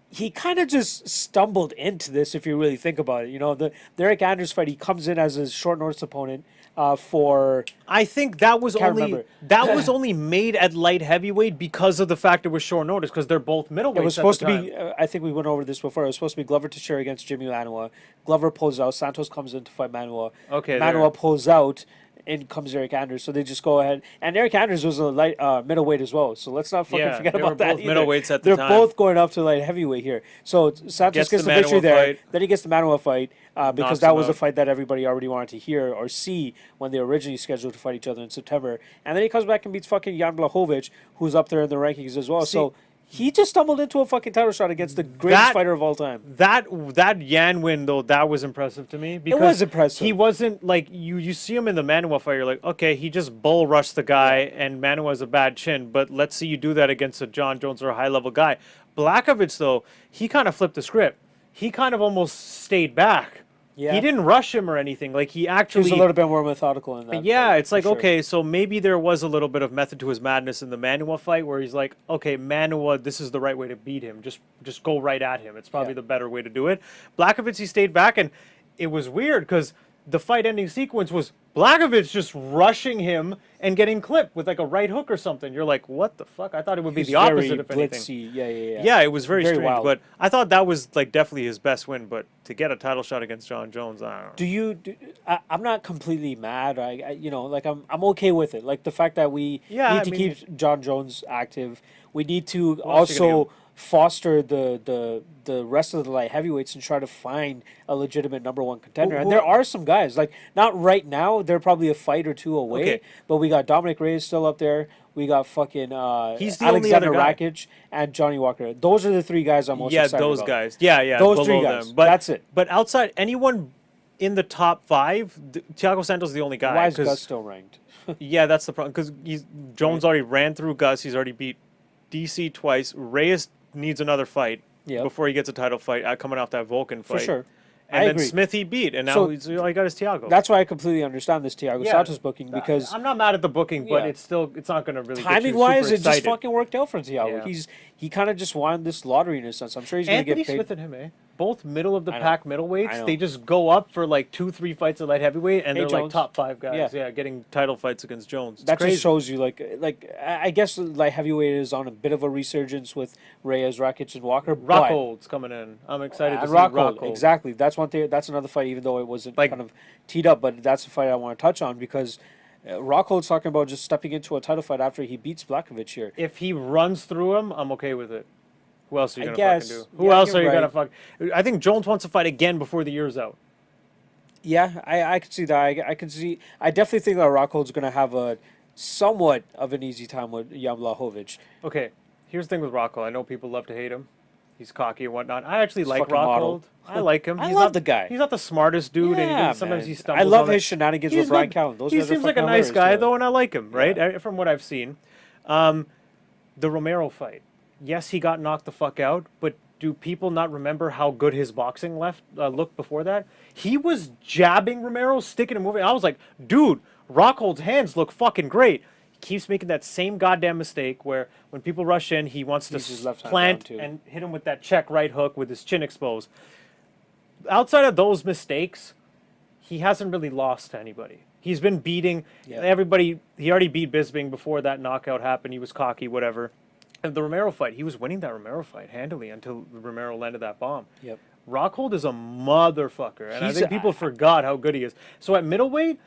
he kind of just stumbled into this, if you really think about it. You know, the Eric Anders fight, he comes in as a short notice opponent for. I think that was Can't only remember. that was only made at light heavyweight because of the fact it was short notice, because they're both middleweights. It was supposed to be. I think we went over this before. It was supposed to be Glover Teixeira against Jimmy Manuwa. Glover pulls out. Santos comes in to fight Manuwa. Okay, Manuwa there. pulls out. In comes Eric Anders, so they just go ahead. And Eric Anders was a light middleweight as well, so let's not fucking Yeah, forget they were about that. both either. middleweights at the They're time. both going up to light heavyweight here. So Santos Gets gets the the victory Manuwa there. fight. Then he gets the Manuwa fight because Knocks that him was a out. fight that everybody already wanted to hear or see when they were originally scheduled to fight each other in September. And then he comes back and beats fucking Jan Blachowicz, who's up there in the rankings as well. So he just stumbled into a fucking title shot against the greatest fighter of all time. That Yan win though, that was impressive to me. Because was impressive. He wasn't like you see him in the Manuwa fight. You're like, okay, he just bull rushed the guy, and Manuwa's a bad chin. But let's see you do that against a John Jones or a high level guy. Blachowicz though, he kind of flipped the script. He kind of almost stayed back. Yeah. He didn't rush him or anything. Like he He actually was a little bit more methodical in that. yeah, fight, it's like, for sure. okay, so maybe there was a little bit of method to his madness in the Manuwa fight where he's like, okay, Manuwa, this is the right way to beat him. Just go right at him. It's probably Yeah. the better way to do it. Blachowicz, he stayed back, and it was weird because the fight ending sequence was Blachowicz just rushing him and getting clipped with like a right hook or something. You're like, what the fuck? I thought it would be He's the opposite, very if anything. blitzy. Yeah. Yeah, it was very strange, wild. but I thought that was like definitely his best win. But to get a title shot against John Jones, I don't know. I'm not completely mad. I'm okay with it. Like the fact that we Yeah, need I to mean- keep John Jones active. We need to else you gonna also foster the rest of the light heavyweights and try to find a legitimate number one contender. Who- And there are some guys, like not right now, they're probably a fight or two away. Okay. But we got Dominic Reyes still up there. We got fucking He's the only Alexander other guy. Rakic and Johnny Walker. Those are the three guys I'm most Yeah, excited those about. guys. Yeah, Those below three guys. them. But That's it. But outside anyone in the top 5, Thiago Santos is the only guy. Why is 'cause- Gus still ranked? Yeah, that's the problem. Because Jones already ran through Gus. He's already beat DC twice. Reyes needs another fight Yep. before he gets a title fight coming off that Vulcan fight. For sure. And I then agree. Smith he beat, and now So- he's all he got is Thiago. That's why I completely understand this Thiago Yeah. Santos booking because I'm not mad at the booking, but Yeah. it's not going to really timing get you wise, super it just excited. fucking worked out for Thiago. Yeah. He kind of just won this lottery in a sense. I'm sure he's going to Anthony get paid. Smith and him, both middle of the I know. pack I middleights. know. They just go up for like 2-3 fights at light heavyweight, and Hey, they're like Jones. top 5 guys. Yeah. Yeah, getting title fights against Jones. It's That crazy. just shows you, like I guess light heavyweight is on a bit of a resurgence with Reyes, Rakic, and Walker. but- Rockhold's coming in. I'm excited to And see Rockhold, Rockhold. exactly. That's one thing. That's another fight, even though it wasn't Like- kind of teed up. But that's a fight I want to touch on because Rockhold's talking about just stepping into a title fight after he beats Blachowicz here. If he runs through him, I'm okay with it. Who else are you I gonna fucking guess. do? Who Yeah, else you're are you gonna right. fuck? I think Jones wants to fight again before the year's out. Yeah, I could see that. I can see. I definitely think that Rockhold's going to have a somewhat of an easy time with Jan Blachowicz. Okay, here's the thing with Rockhold. I know people love to hate him. He's cocky and whatnot. I actually like fucking model. Rockhold. I like him. I He's love not, the guy. He's not the smartest dude, and Yeah, sometimes man. he stumbles. I love on his it. shenanigans He's with Brian good. Callen. Those he guys are seems like a fucking nice hilarious guy, together. though, and I like him, right? Yeah. From what I've seen. The Romero fight. Yes, he got knocked the fuck out, but do people not remember how good his boxing looked before that? He was jabbing Romero, sticking and moving. I was like, dude, Rockhold's hands look fucking great. He keeps making that same goddamn mistake where when people rush in, he wants Keeps to his left hand plant down, too. and hit him with that check right hook with his chin exposed. Outside of those mistakes, he hasn't really lost to anybody. He's been beating everybody. He already beat Bisping before that knockout happened. He was cocky, whatever. And the Romero fight, he was winning that Romero fight handily until Romero landed that bomb. Yep. Rockhold is a motherfucker, and I He's think people forgot how good he is. So at middleweight,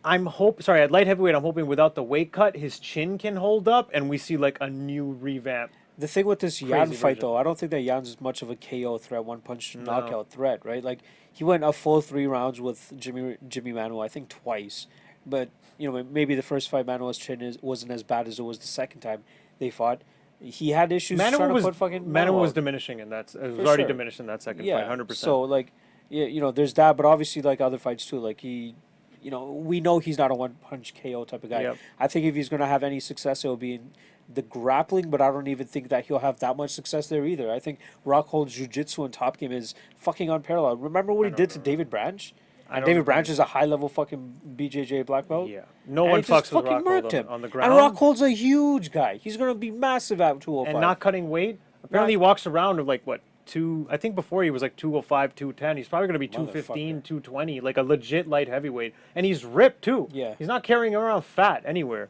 at light heavyweight, I'm hoping without the weight cut, his chin can hold up, and we see like a new revamp. The thing with this Jan Crazy fight, version. though, I don't think that Jan's as much of a KO threat, one punch knockout threat, right? Like he went a full 3 rounds with Jimmy Manuel, I think twice, but maybe the first fight Manuel's chin wasn't as bad as it was the second time they fought. He had issues trying to put fucking Manuel was out. diminishing in that. It was For already sure. diminished in that second Yeah, fight, 100%. So like, there's that, but obviously like other fights too. Like we know he's not a one punch KO type of guy. Yep. I think if he's gonna have any success, it will be in the grappling, but I don't even think that he'll have that much success there either. I think Rockhold's jiu-jitsu and top game is fucking unparalleled. Remember what he did to David Branch? I And don't David remember. Branch is a high-level fucking BJJ black belt. Yeah. No And one he just fucks with fucking murked him. Rockhold on the ground. And Rockhold's a huge guy. He's gonna be massive at 205. And not cutting weight. Apparently, he walks around with like what? I think before he was like 205, 210. He's probably going to be 215, 220, like a legit light heavyweight. And he's ripped too. Yeah. He's not carrying around fat anywhere.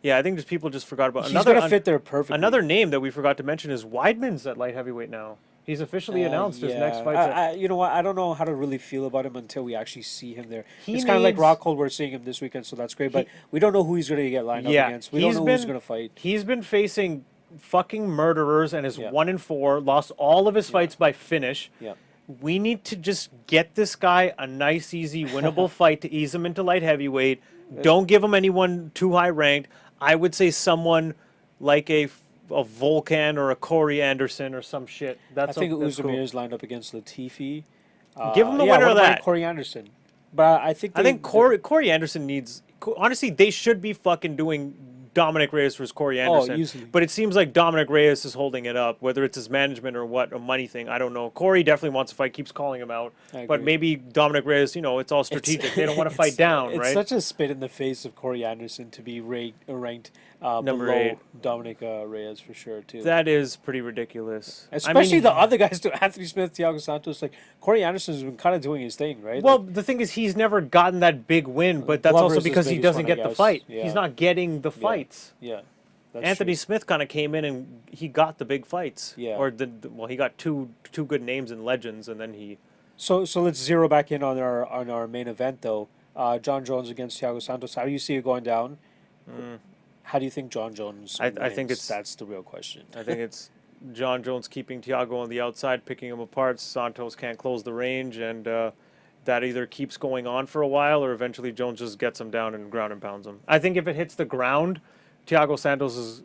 Yeah, I think just people just forgot about He's gonna fit there perfectly. Another name that we forgot to mention is Weidman's at light heavyweight now. He's officially announced his next fight. You know what? I don't know how to really feel about him until we actually see him there. He It's kind of like needs- Rockhold. We're seeing him this weekend, so that's great. But we don't know who he's going to get lined up against. We don't know who he's going to fight. He's been facing fucking murderers and is Yeah. 1-4. Lost all of his fights by finish. Yeah. We need to just get this guy a nice, easy, winnable fight to ease him into light heavyweight. Don't give him anyone too high ranked. I would say someone like a Volkan or a Corey Anderson or some shit. I think that's cool. Uzumir is lined up against Latifi. Give him the yeah, winner of wouldn't mind that. Corey Anderson. But I think Corey Anderson needs. Honestly, they should be fucking doing Dominic Reyes versus Corey Anderson. easily. But it seems like Dominic Reyes is holding it up, whether it's his management or what, a money thing. I don't know. Corey definitely wants to fight, keeps calling him out. I But agree. maybe Dominic Reyes, it's all strategic. They don't want to fight down, it's right? such a spit in the face of Corey Anderson to be ranked Number below 8. Dominic Reyes for sure too. That is pretty ridiculous. Especially the other guys too, Anthony Smith, Thiago Santos. Like Corey Anderson's been kind of doing his thing, right? Well, Like, the thing is, he's never gotten that big win, but that's Glover's also his because he biggest doesn't one, I get the guess. fight. Yeah. He's not getting the fights. yeah. That's Anthony true. Smith kind of came in and he got the big fights. Yeah. Or he got two good names and legends, and then he. So let's zero back in on our main event though. John Jones against Thiago Santos. How do you see it going down? How do you think John Jones? I think wins? it's- that's the real question. I think it's John Jones keeping Thiago on the outside, picking him apart. Santos can't close the range, and that either keeps going on for a while or eventually Jones just gets him down and ground and pounds him. I think if it hits the ground, Thiago Santos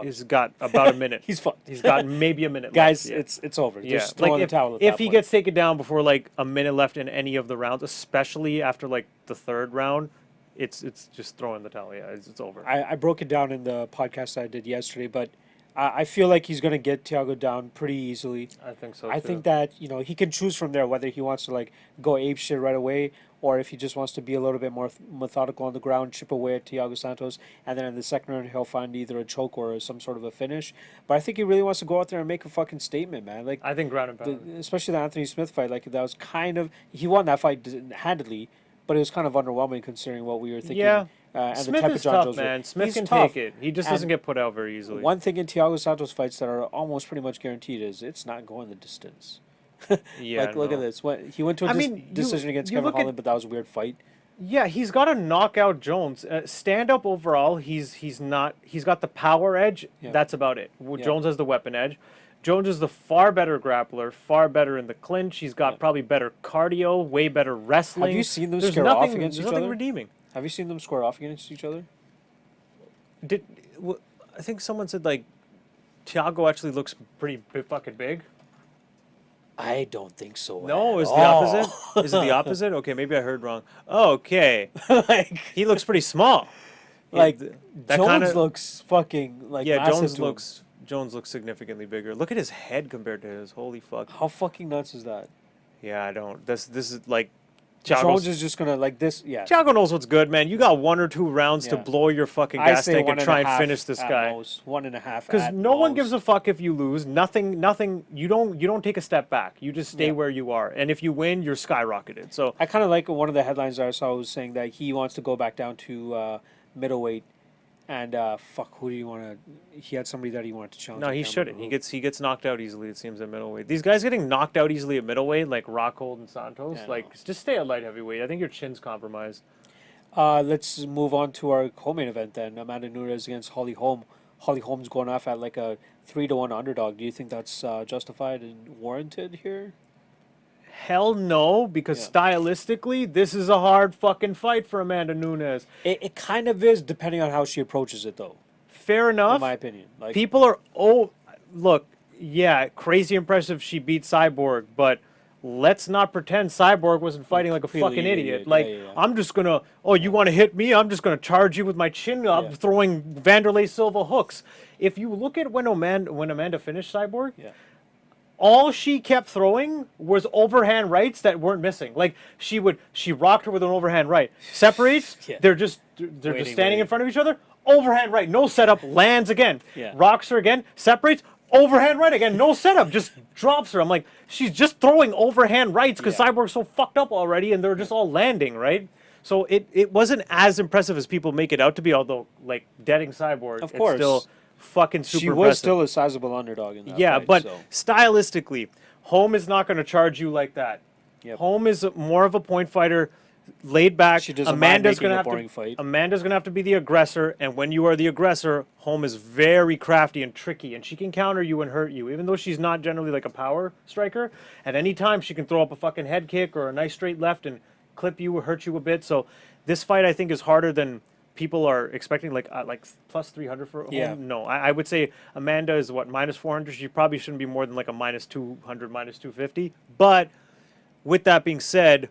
he's got about a minute. He's fucked. He's got maybe a minute Guys, left. it's over. Yeah. Just throw in the towel at if that he point. gets taken down before like a minute left in any of the rounds, especially after like the third round, it's just throwing the towel. Yeah, it's over. I broke it down in the podcast I did yesterday, but I feel like he's going to get Thiago down pretty easily. I think so. I too. think that, he can choose from there whether he wants to like go ape shit right away or if he just wants to be a little bit more methodical on the ground, chip away at Thiago Santos, and then in the second round he'll find either a choke or some sort of a finish. But I think he really wants to go out there and make a fucking statement, man. Like I think ground and pound. especially the Anthony Smith fight, like that was kind of he won that fight handedly, but it was kind of underwhelming considering what we were thinking. Yeah. And Smith the type is of John tough, Jones man. Smith he's can tough. take it. He just And doesn't get put out very easily. One thing in Thiago Santos fights that are almost pretty much guaranteed is it's not going the distance. Yeah, look at this. He went to a decision against Kevin Holland, but that was a weird fight. Yeah, he's got to knock out Jones. Stand up overall, he's got the power edge. Yeah. That's about it. Yeah. Jones has the weapon edge. Jones is the far better grappler, far better in the clinch. He's got probably better cardio, way better wrestling. Have you seen them There's square nothing, off against there's each nothing other? redeeming. Have you seen them square off against each other? I think someone said like Thiago actually looks pretty fucking big. I don't think so. No, is at the all. opposite? Is it the opposite? Okay, maybe I heard wrong. Okay, like, he looks pretty small. like that Jones kinda, looks fucking like yeah. massive Jones to him. looks significantly bigger. Look at his head compared to his. Holy fuck. How fucking nuts is that? Yeah, I don't. This is like. Jones is just gonna like this. Yeah. Thiago knows what's good, man. You got 1 or 2 rounds to Yeah. blow your fucking I gas say tank and 1.5 try and finish this at guy. most. 1.5. Because no one gives a fuck if you lose. Nothing. You don't take a step back. You just stay Yeah. where you are. And if you win, you're skyrocketed. So I kind of like one of the headlines that I saw was saying that he wants to go back down to middleweight, and who do you want to? He had somebody that he wanted to challenge. no, I he can't shouldn't. remember He gets knocked out easily. It seems at middleweight. These guys getting knocked out easily at middleweight, like Rockhold and Santos. Yeah, I like know. just stay at light heavyweight. I think your chin's compromised. who. Let's move on to our co-main event then. Amanda Nunes against Holly Holm. Holly Holm's going off at like a 3-1 underdog. Do you think that's justified and warranted here? Hell no, because stylistically, this is a hard fucking fight for Amanda Nunes. It kind of is, depending on how she approaches it, though. Fair enough. In my opinion, like People are look, yeah, crazy impressive she beat Cyborg, but let's not pretend Cyborg wasn't fighting like a Completely fucking idiot. idiot. Like Yeah. I'm just gonna, you want to hit me? I'm just gonna charge you with my chin up, Yeah. throwing Vanderlei Silva hooks. If you look at when Amanda finished Cyborg, yeah. all she kept throwing was overhand rights that weren't missing. Like she rocked her with an overhand right, separates, Yeah. they're just standing in front of each other. Overhand right, no setup, lands again. Yeah. Rocks her again, separates, overhand right again, no setup, just drops her. I'm like, she's just throwing overhand rights because Yeah. Cyborg's so fucked up already and they're just all landing, right? So it wasn't as impressive as people make it out to be, although, like, deading Cyborg, Of course. it's still fucking super She was impressive. still a sizable underdog in that Yeah, fight, but so. stylistically, Holm is not going to charge you like that. Yep. Holm is more of a point fighter, laid back. She doesn't mind making gonna a have boring to, fight. Amanda's going to have to be the aggressor, and when you are the aggressor, Holm is very crafty and tricky, and she can counter you and hurt you, even though she's not generally like a power striker. At any time, she can throw up a fucking head kick or a nice straight left and clip you or hurt you a bit. So this fight, I think, is harder than people are expecting, like plus 300 for Holm. Yeah. No, I would say Amanda is minus 400. She probably shouldn't be more than like a minus 200, minus 250. But with that being said,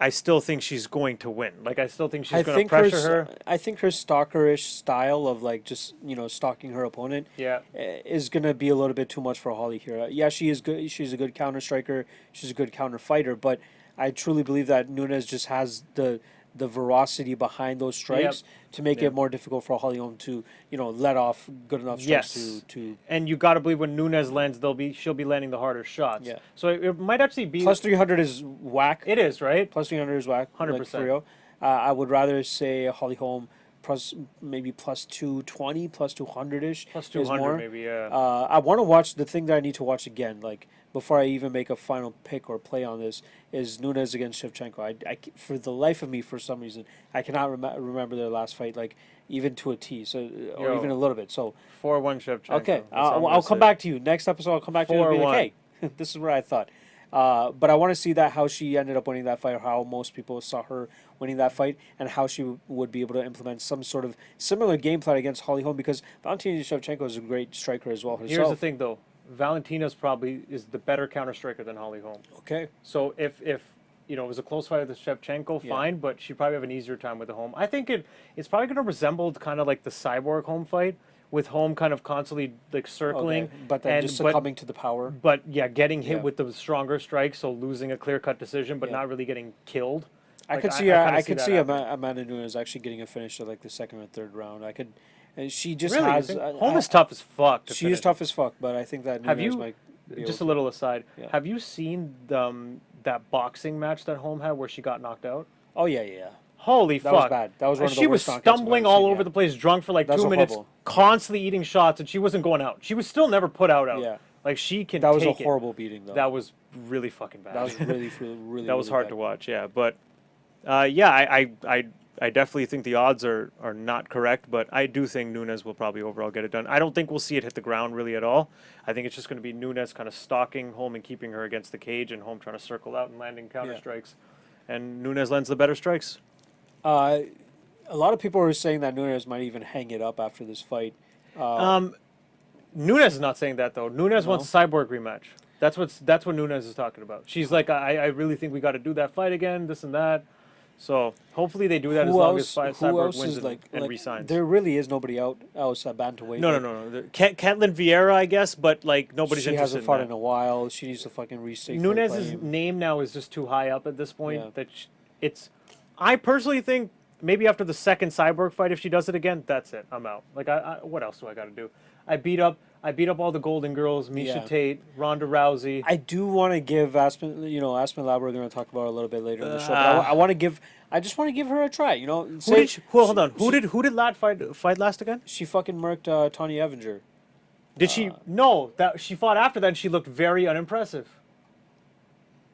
I still think she's going to win. Like, I still think she's going to pressure her. I think her stalkerish style of like just stalking her opponent Yeah. is gonna be a little bit too much for Holly here. Yeah, she is good. She's a good counter striker. She's a good counter fighter. But I truly believe that Nunes just has the veracity behind those strikes to make it more difficult for Holly Holm to let off good enough strikes Yes. to And you got to believe when Nunes lands, she'll be landing the harder shots. Yeah. So it might actually be plus 300 is whack. It is, right? Plus 300 is whack. 100%. Like, for real. I would rather say Holly Holm plus maybe plus 220, plus 200-ish. Plus is 200 more. maybe, yeah. I want to watch the thing that I need to watch again, like before I even make a final pick or play on this, is Nunes against Shevchenko. For the life of me, for some reason, I cannot remember their last fight, like even to a T, so or even a little bit. So 4-1 Shevchenko. okay, That's what I'm gonna I'll come say. back to you next episode. I'll come back to you and be like, hey, this is what I thought. But I want to see that how she ended up winning that fight, or how most people saw her winning that fight, and how she would be able to implement some sort of similar game plan against Holly Holm, because Valentina Shevchenko is a great striker as well herself. Here's the thing, though. Valentina's probably is the better counter striker than Holly Holm. Okay. So if you know, it was a close fight with Shevchenko, fine, but she'd probably have an easier time with the Holm. I think it's probably going to resemble kind of like the Cyborg Holm fight, with Holm kind of constantly like circling, but then just succumbing to the power. But yeah, getting hit with the stronger strike, so losing a clear-cut decision, but not really getting killed. I could see Amanda Nunes actually getting a finish at like the second or third round. I could. She just has. Holm is tough as fuck. She is tough as fuck, but I think that Nunes might. Just a little aside. Yeah. Have you seen that boxing match that Holm had where she got knocked out? Oh yeah. Holy fuck! That was bad. That was one of the worst knockouts. She was stumbling all over the place, drunk for like 2 minutes, constantly eating shots, and she wasn't going out. She was still never put out. Yeah. Like she can. That was a horrible beating, though. That was really fucking bad. That was really. That was really hard bad to watch. Yeah, but I definitely think the odds are not correct, but I do think Nunes will probably overall get it done. I don't think we'll see it hit the ground really at all. I think it's just going to be Nunes kind of stalking Holm and keeping her against the cage, and Holm trying to circle out and landing counter strikes. And Nunes lands the better strikes. A lot of people are saying that Nunes might even hang it up after this fight. Nunes is not saying that, though. Nunes wants a Cyborg rematch. That's what Nunes is talking about. She's like, I really think we got to do that fight again, this and that. So hopefully they do that as long as Cyborg wins and resigns. There really is nobody else at bantamweight. No. Ketlin Vieira, I guess, but like nobody's interested. She hasn't fought in a while. She needs to fucking restate. Nunes' name now is just too high up at this point. Yeah. I personally think maybe after the second Cyborg fight, if she does it again, that's it. I'm out. Like, what else do I got to do? I beat up all the Golden Girls, Misha Tate, Ronda Rousey. I do want to give Aspen Lab, we're going to talk about a little bit later in the show. But I just want to give her a try. You know, hold on. Who did Lad fight last again? She fucking murked Tanya Evinger. Did she? No, that she fought after that. And she looked very unimpressive.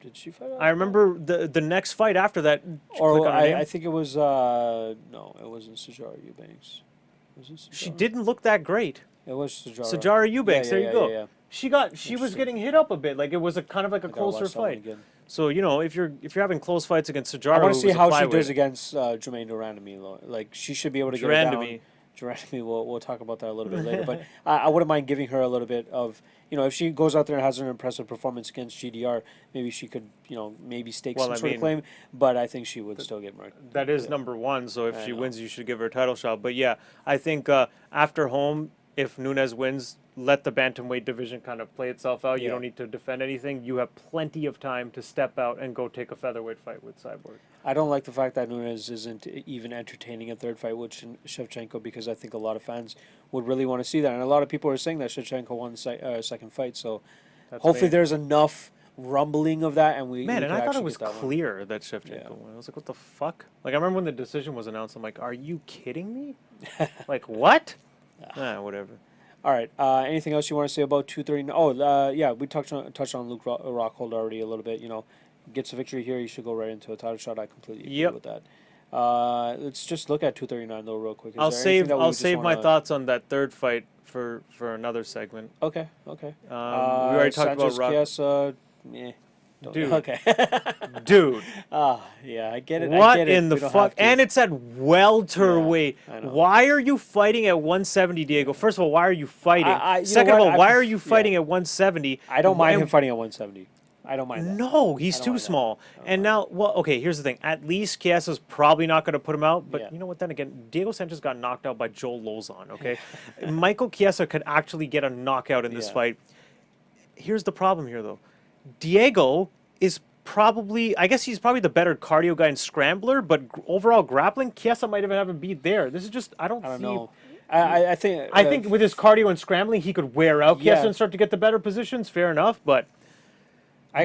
Did she fight? I remember the next fight after that. Or I think it was no, it wasn't Sijara Eubanks. Was it Sijara? She didn't look that great. It was Sijara. Sijara Eubanks. There you go. Yeah. She was getting hit up a bit. Like it was kind of like a closer fight. So you know, if you're having close fights against Sijara, I want to see how she does against Jermaine Durandamy. Like she should be able to get it down. Durandamy, we'll talk about that a little bit later. But I wouldn't mind giving her a little bit of, you know, if she goes out there and has an impressive performance against GDR, maybe she could, you know, maybe stake some sort of claim. But I think she would still get marked. That is number one. So if she wins, you should give her a title shot. But yeah, I think after Holm, if Nunes wins, let the bantamweight division kind of play itself out. You don't need to defend anything. You have plenty of time to step out and go take a featherweight fight with Cyborg. I don't like the fact that Nunes isn't even entertaining a third fight with Shevchenko, because I think a lot of fans would really want to see that. And a lot of people are saying that Shevchenko won the second fight. So hopefully there's enough rumbling of that. And I thought it was clear that Shevchenko won. I was like, what the fuck? Like, I remember when the decision was announced, I'm like, are you kidding me? Like, what? Whatever. All right. Anything else you want to say about 239? Oh, yeah, we touched on Luke Rockhold already a little bit. You know, gets a victory here, you should go right into a title shot. I completely agree with that. Let's just look at 239 though, real quick. I'll save my thoughts on that third fight for another segment. Okay. We already talked about Rock. Dude. Okay. Dude. Yeah, I get it. What in the fuck? And it's at welterweight. I know. Why are you fighting at 170, Diego? First of all, why are you fighting? Second of all, why are you fighting at 170? I don't mind him fighting at 170. I don't mind that. No, he's too small. And now, okay, here's the thing. At least Chiesa's probably not going to put him out. But you know what? Then again, Diego Sanchez got knocked out by Joel Lozon, okay? Michael Chiesa could actually get a knockout in this fight. Here's the problem here, though. Diego is probably, I guess he's probably the better cardio guy and scrambler, but overall grappling, Chiesa might even have a beat there. This is just, I don't know. I think with his cardio and scrambling, he could wear out Chiesa and start to get the better positions. Fair enough, but I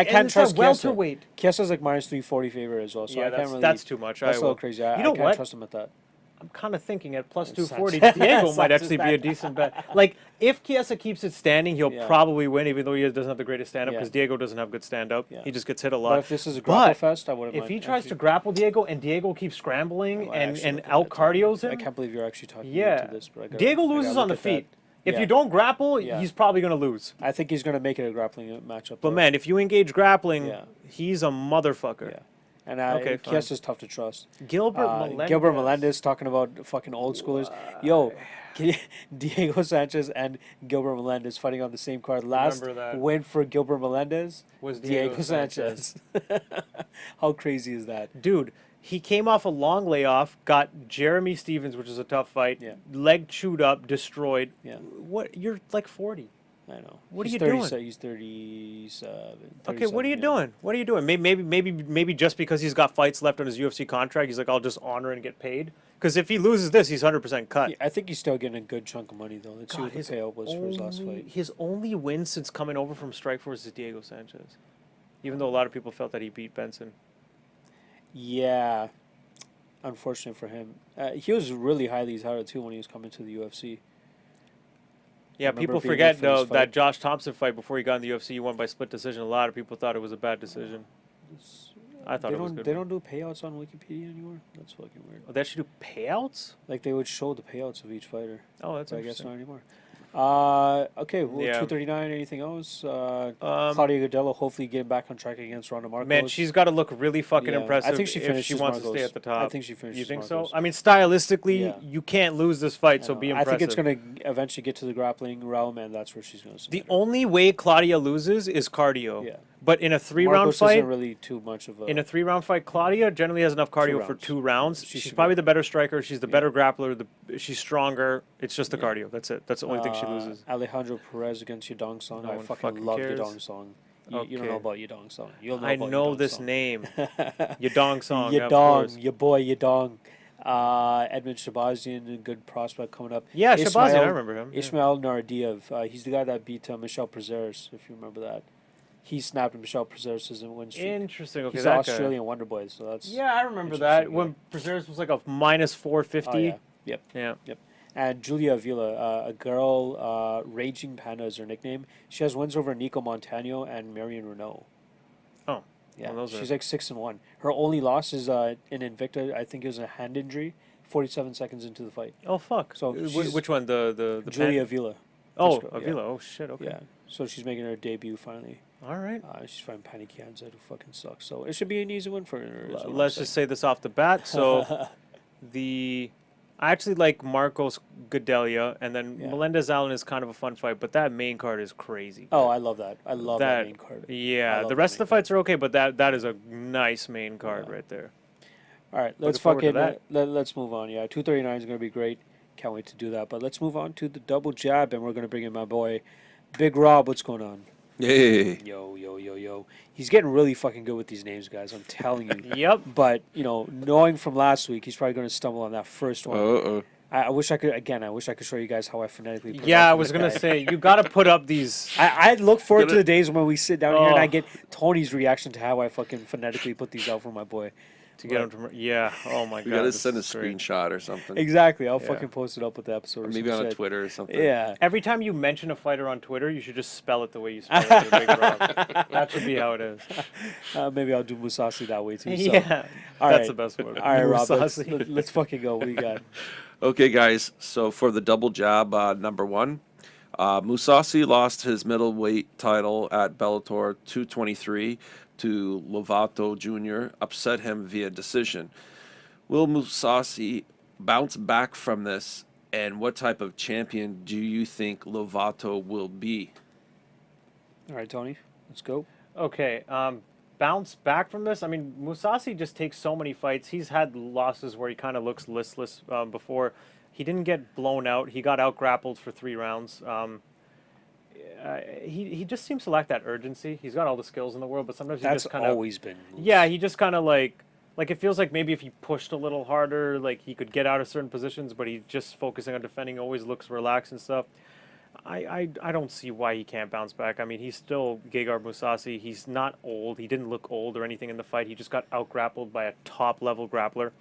can't trust welterweight. Chiesa's like minus 340 favorite as well, so I can't really. That's too much. That's a little crazy. I can't trust him at that. I'm kind of thinking at plus Sanchez. 240, Diego might Sanchez actually be a that- decent bet. Like, if Chiesa keeps it standing, he'll Yeah. probably win, even though he doesn't have the greatest stand-up, Yeah. because Diego doesn't have good stand-up. Yeah. He just gets hit a But lot. if this is a grapple But fest, I wouldn't if mind. he tries to actually- grapple Diego, and Diego keeps scrambling I and actually look at out-cardios that. him, I can't believe you're actually talking yeah. into this. But I gotta, Diego I gotta loses look on the at that. feet. If Yeah. you don't grapple, Yeah. he's probably going to lose. I think he's going to make it a grappling matchup. But though. man, if you engage grappling, Yeah. he's a motherfucker. Yeah. And Okay, fine. Chiesa's tough to trust. Gilbert Melendez talking about fucking old schoolers. Yo, Diego Sanchez and Gilbert Melendez fighting on the same card. Last Remember that. win for Gilbert Melendez Was Diego Diego Sanchez. How crazy is that? Dude, he came off a long layoff, got Jeremy Stevens, which is a tough fight. Yeah. Leg chewed up, destroyed. Yeah. What? You're like 40. I know. What are He's you doing? 37 He's 37. Okay, what are you 37, yeah. doing? What are you doing? Maybe just because he's got fights left on his UFC contract, he's like, I'll just honor and get paid. Because if he loses this, he's 100% cut. Yeah, I think he's still getting a good chunk of money though. Let's see God, what the payout was for his last fight. His only win since coming over from Strikeforce is Diego Sanchez. Even though a lot of people felt that he beat Benson. Yeah, unfortunate for him. He was really highly touted too when he was coming to the UFC. Yeah, Remember people being forget there for though his that fight? Josh Thompson fight before he got in the UFC, he won by split decision. A lot of people thought it was a bad decision. I thought They it was don't. good. They don't do payouts on Wikipedia anymore. That's fucking weird. Oh, they actually do payouts? Like they would show the payouts of each fighter. Oh, that's But I guess interesting. not anymore. Okay, well, Yeah. 239. Anything else? Claudia Gadelha hopefully getting back on track against Ronda Marcos. Man, she's got to look really fucking Yeah, impressive I think she if finishes she wants to Marcos. stay at the top. I think she finishes You think Marcos. so? I mean, stylistically, Yeah. you can't lose this fight, so be I impressive. think it's going to eventually get to the grappling realm, and that's where she's going to. The only way Claudia loses is cardio. Yeah. But in a three-round Marcos fight, isn't really too much of a. in a three-round fight, Claudia generally has enough cardio for rounds. 2 rounds. She She's should probably be- the better striker. She's the Yeah. better grappler. She's stronger. It's just the Yeah. cardio. That's it. That's the only thing she loses. Alejandro Perez against Yadong Song. No I one fucking fucking love cares. Yadong Song. You don't Okay. know about Yadong Song. You'll know I about know Yadong this Song. name. Yadong Song. Yeah, of course. Yadong, your boy Yadong. Edmund Shabazian, a good prospect coming up. Yeah, Shabazian, I Ismail- remember him. Yeah. Ismail Nardiev. He's the guy that beat Michel Prezeres, if you remember that. He snapped Michel Prezeres' win streak. Interesting. Okay, He's that an guy. Australian wonder boy, so that's Yeah, I remember Interesting, that yeah. when Preserves was like a minus 450. Oh, yeah. Yep. Yeah. And Julia Avila, a girl, Raging Panda is her nickname. She has wins over Nico Montano and Marion Renault. Oh, Yeah, well, those she's are- like 6-1. Her only loss is in Invicta. I think it was a hand injury. 47 seconds into the fight. Oh fuck. So she's- which one? The Julia Pan- Avila. Oh, This girl, Avila. Oh shit. Okay. Yeah. So she's making her debut finally. All right. She's fighting Pani Kianza, who fucking sucks. So it should be an easy win for her. is what I'm Let's just say this off the bat. So I actually like Marcos Gadelha, and then Yeah. Melendez Allen is kind of a fun fight, but that main card is crazy. Oh, I love that. I love that main card. I Yeah, love the that rest of main the fights are okay, but that is a nice main card Yeah. right there. All right, let's Looking forward to fucking that. let's move on. Yeah, 239 is going to be great. Can't wait to do that. But let's move on to the double jab, and we're going to bring in my boy, Big Rob. What's going on? Hey. Yo, yo, yo, yo. He's getting really fucking good with these names, guys. I'm telling you. Yep. But, knowing from last week, he's probably going to stumble on that first one. Uh-oh. I wish I could show you guys how I phonetically pronounce Yeah, I this was gonna guy. say you got to put up these. I look forward to Gotta- the days when we sit down here and I Oh. get Tony's reaction to how I fucking phonetically put these out for my boy. To get him to, yeah. Oh my We god. gotta this send a is great. screenshot or something. Exactly. I'll Yeah. fucking post it up with the episode. Or Or maybe some on a shit. Twitter or something. Yeah. Every time you mention a fighter on Twitter, you should just spell it the way you spell it. with a big Rob. That should be how it is. Maybe I'll do Mousasi that way too. So. Yeah, All that's right. the best one. All right, Rob. Mousasi. Let's fucking go. What do you got? Okay, guys. So for the double jab, number one, Mousasi lost his middleweight title at Bellator 223 to Lovato Jr., upset him via decision. Will Mousasi bounce back from this, and what type of champion do you think Lovato will be? All right, Tony. Let's go. Okay, bounce back from this. I mean, Mousasi just takes so many fights. He's had losses where he kind of looks listless before. He didn't get blown out. He got out grappled for 3 rounds. He just seems to lack that urgency. He's got all the skills in the world, but sometimes he That's just kind of always been. loose. yeah. He just kind of like it feels like maybe if he pushed a little harder, like he could get out of certain positions, but he's just focusing on defending. Always looks relaxed and stuff. I don't see why he can't bounce back. I mean, he's still Gegard Mousasi. He's not old. He didn't look old or anything in the fight. He just got out grappled by a top level grappler.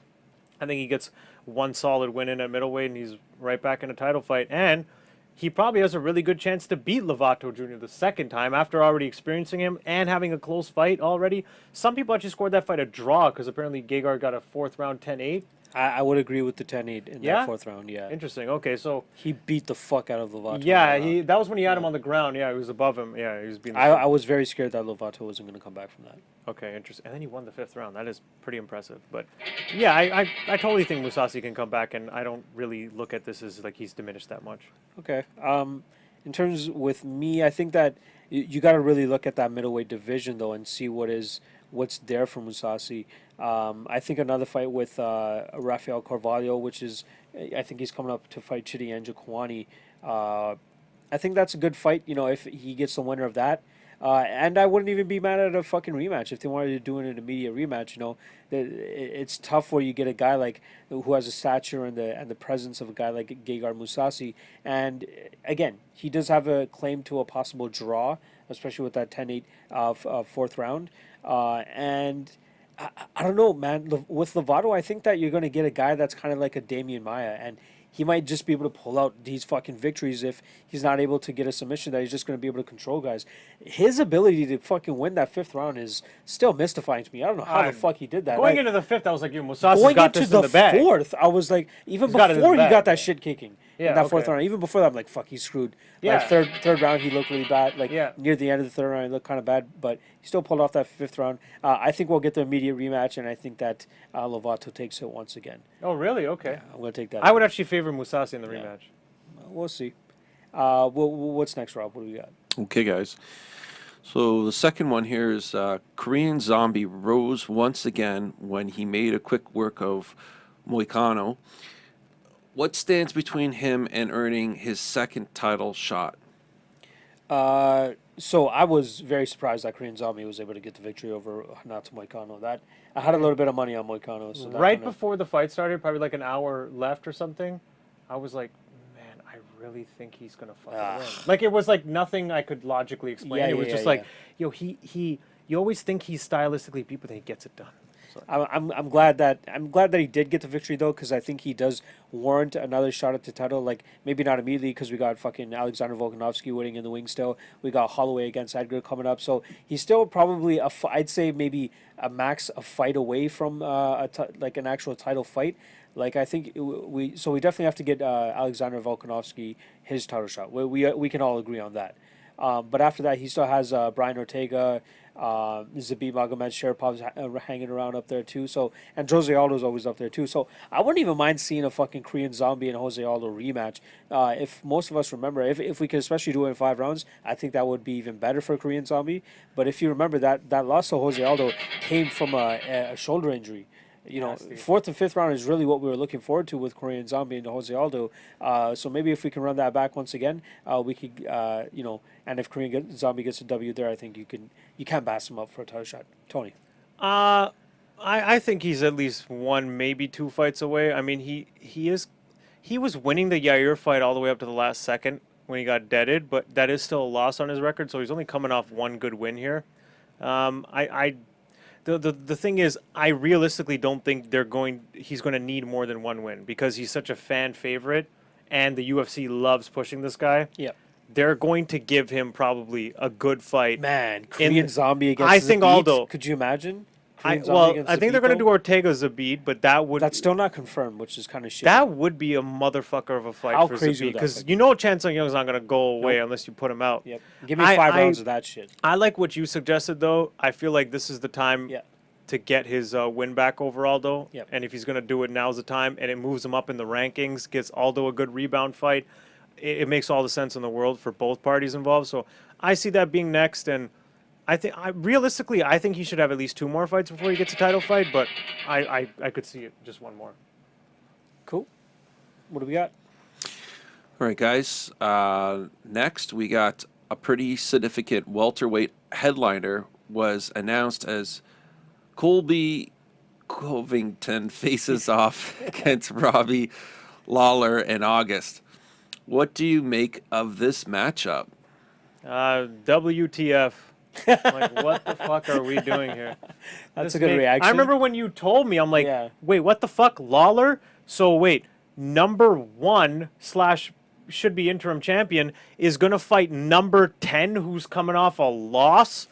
I think he gets one solid win in at middleweight, and he's right back in a title fight. And he probably has a really good chance to beat Lovato Jr. the second time after already experiencing him and having a close fight already. Some people actually scored that fight a draw because apparently Gegard got a fourth round 10-8. I would agree with the 10-8 in Yeah? that fourth round. Yeah, Interesting. Okay, so he beat the fuck out of Lovato. yeah, in that round. that was when he had him on the ground. Yeah, he was above him. Yeah, he was being. I was very scared that Lovato wasn't going to come back from that. Okay, interesting. And then he won the fifth round. That is pretty impressive. But yeah, I totally think Mousasi can come back, and I don't really look at this as like he's diminished that much. Okay. In terms with me, I think that you got to really look at that middleweight division though and see what's there for Mousasi. I think another fight with Rafael Carvalho, which is I think he's coming up to fight Chidi Njokuani. I think that's a good fight. You know, if he gets the winner of that. And I wouldn't even be mad at a fucking rematch if they wanted to do an immediate rematch. You know, it's tough where you get a guy like who has a stature and the presence of a guy like Gegard Mousasi. And again, he does have a claim to a possible draw, especially with that 10-8 fourth round. And I don't know, man. With Lovato, I think that you're going to get a guy that's kind of like a Damian Maia, and he might just be able to pull out these fucking victories if he's not able to get a submission that he's just going to be able to control guys. His ability to fucking win that fifth round is still mystifying to me. I don't know how the fuck he did that. Going Like, into the fifth, I was like, Mousasi's going got into this in the bag. fourth, I was like, even He's got it in the before he bag, got that yeah. shit kicking Yeah, in that fourth okay. round, even before that, I'm like, fuck, he's screwed. Yeah. Like third round, he looked really bad. Like Yeah. near the end of the third round, he looked kind of bad, but he still pulled off that fifth round. I think we'll get the immediate rematch, and I think that Lovato takes it once again. Oh, really? Okay. I'm going to take that. I would actually favor Mousasi in the Yeah. rematch. We'll see. What's next, Rob? What do we got? Okay, guys. So the second one here is Korean Zombie rose once again when he made a quick work of Moicano. What stands between him and earning his second title shot? So I was very surprised that Korean Zombie was able to get the victory over Renato Moicano. That I had a little bit of money on Moicano. So that Right kinda- before the fight started, probably like an hour left or something, I was like, man, I really think he's going to fucking win. Like, it was like nothing I could logically explain. Yeah, It was yeah, just yeah, like, yo, you always think he's stylistically beat, but then he gets it done. So, I'm glad that he did get the victory though, because I think he does warrant another shot at the title. Like maybe not immediately, because we got fucking Alexander Volkanovski winning in the wing still. We got Holloway against Edgar coming up, so he's still probably I'd say maybe a fight away from like an actual title fight. Like I think we definitely have to get Alexander Volkanovski his title shot. We can all agree on that. But after that, he still has Brian Ortega, Zabit Magomed Sharapov's hanging around up there too. So and Jose Aldo's always up there too. So I wouldn't even mind seeing a fucking Korean Zombie and Jose Aldo rematch. If most of us remember, if we could especially do it in 5 rounds, I think that would be even better for Korean Zombie. But if you remember that loss to Jose Aldo came from a shoulder injury. You know, Nasty. 4th and 5th round is really what we were looking forward to with Korean Zombie and Jose Aldo. So maybe if we can run that back once again, we could, and if Korean Zombie gets a W there, I think you can pass him up for a title shot. Tony. I think he's at least 1, maybe 2 fights away. I mean, he was winning the Yair fight all the way up to the last second when he got deaded, but that is still a loss on his record, so he's only coming off 1 good win here. The thing is, I realistically don't think he's going to need more than 1 win because he's such a fan favorite and the UFC loves pushing this guy. Yep. They're going to give him probably a good fight. Man, Korean Zombie against I think Zabit? Aldo. Could you imagine? I Korean Zombie against think they're Zabit, going to do though? Ortega Zabit, but That's still not confirmed, which is kind of shit. that would be a motherfucker of a fight How for crazy Zabit would that because fight you know Chan Sung Young's not going to go away Nope. unless you put him out. Yep. Give me 5 rounds of that shit. I like what you suggested though. I feel like this is the time Yeah. to get his win back over Aldo. Yep. And if he's going to do it, now's the time. And it moves him up in the rankings, gets Aldo a good rebound fight. It makes all the sense in the world for both parties involved. So I see that being next. And realistically, I think he should have at least 2 more fights before he gets a title fight. But I could see it just 1 more. Cool. What do we got? All right, guys. Next, we got a pretty significant welterweight headliner was announced as Colby Covington faces off against Robbie Lawler in August. What do you make of this matchup? WTF. I'm like, what the fuck are we doing here? That's This a good reaction. I remember when you told me, I'm like, Yeah. wait, what the fuck, Lawler? So wait, number 1 slash should be interim champion is gonna fight number 10, who's coming off a loss.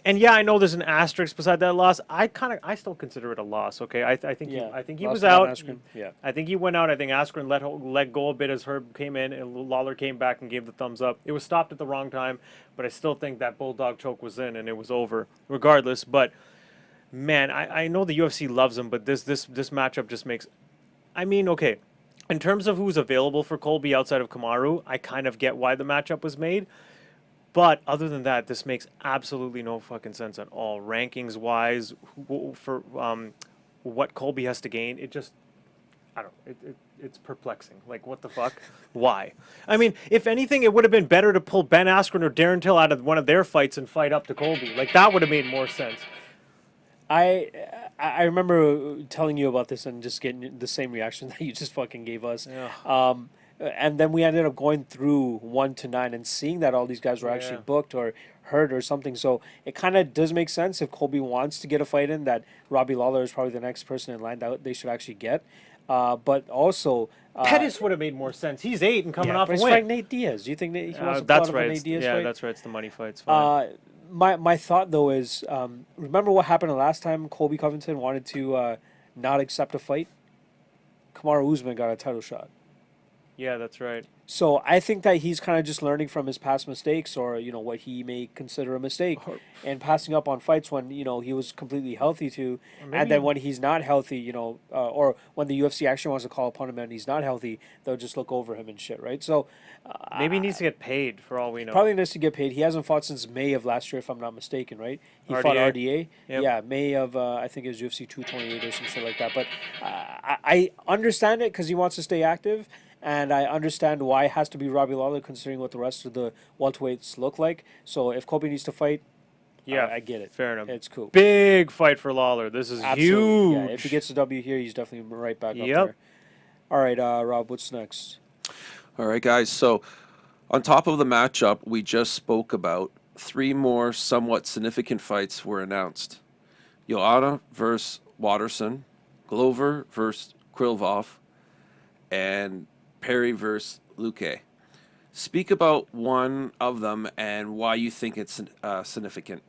And yeah, I know there's an asterisk beside that loss. I still consider it a loss. Okay, I think he Lost was to Von out. Askren. Yeah. I think he went out. I think Askren let go a bit as Herb came in, and Lawler came back and gave the thumbs up. It was stopped at the wrong time, but I still think that bulldog choke was in, and it was over regardless. But man, I know the UFC loves him, but this matchup just makes. I mean, okay, in terms of who's available for Colby outside of Kamaru, I kind of get why the matchup was made. But other than that, this makes absolutely no fucking sense at all. Rankings wise, for what Colby has to gain, it just, I don't know, it's perplexing. Like, what the fuck? Why? I mean, if anything, it would have been better to pull Ben Askren or Darren Till out of one of their fights and fight up to Colby. Like, that would have made more sense. I remember telling you about this and just getting the same reaction that you just fucking gave us. Yeah. And then we ended up going through 1 to 9 and seeing that all these guys were actually Yeah. booked or hurt or something. So it kind of does make sense if Colby wants to get a fight in, that Robbie Lawler is probably the next person in line that they should actually get. But also, Pettis would have made more sense. He's 8 and coming off but a he's win. fighting Nate Diaz. Do you think that he wants to pull That's out of right. a Nate Diaz Yeah, fight? that's right. It's the money fight. It's fine. My thought though is, remember what happened the last time Colby Covington wanted to not accept a fight? Kamaru Usman got a title shot. Yeah, that's right. So I think that he's kind of just learning from his past mistakes, or what he may consider a mistake, and passing up on fights when he was completely healthy to, and then when he's not healthy, or when the UFC actually wants to call upon him and he's not healthy, they'll just look over him and shit, right? So Maybe he needs to get paid for all we know. probably needs to get paid. He hasn't fought since May of last year, if I'm not mistaken, right? He fought RDA. RDA. Yep. Yeah, May of I think it was UFC 228 or some shit like that. But I understand it because he wants to stay active. And I understand why it has to be Robbie Lawler, considering what the rest of the welterweights look like. So if Colby needs to fight, Yeah, I get it. Fair enough. It's cool. Big fight for Lawler. This is Absolutely. huge. Yeah, if he gets the W here, he's definitely right back up Yep. there. All right, Rob, what's next? All right, guys. So, on top of the matchup we just spoke about, 3 more somewhat significant fights were announced. Joanna versus Waterson, Glover versus Krylov, and Perry versus Luque. Speak about one of them and why you think it's significant.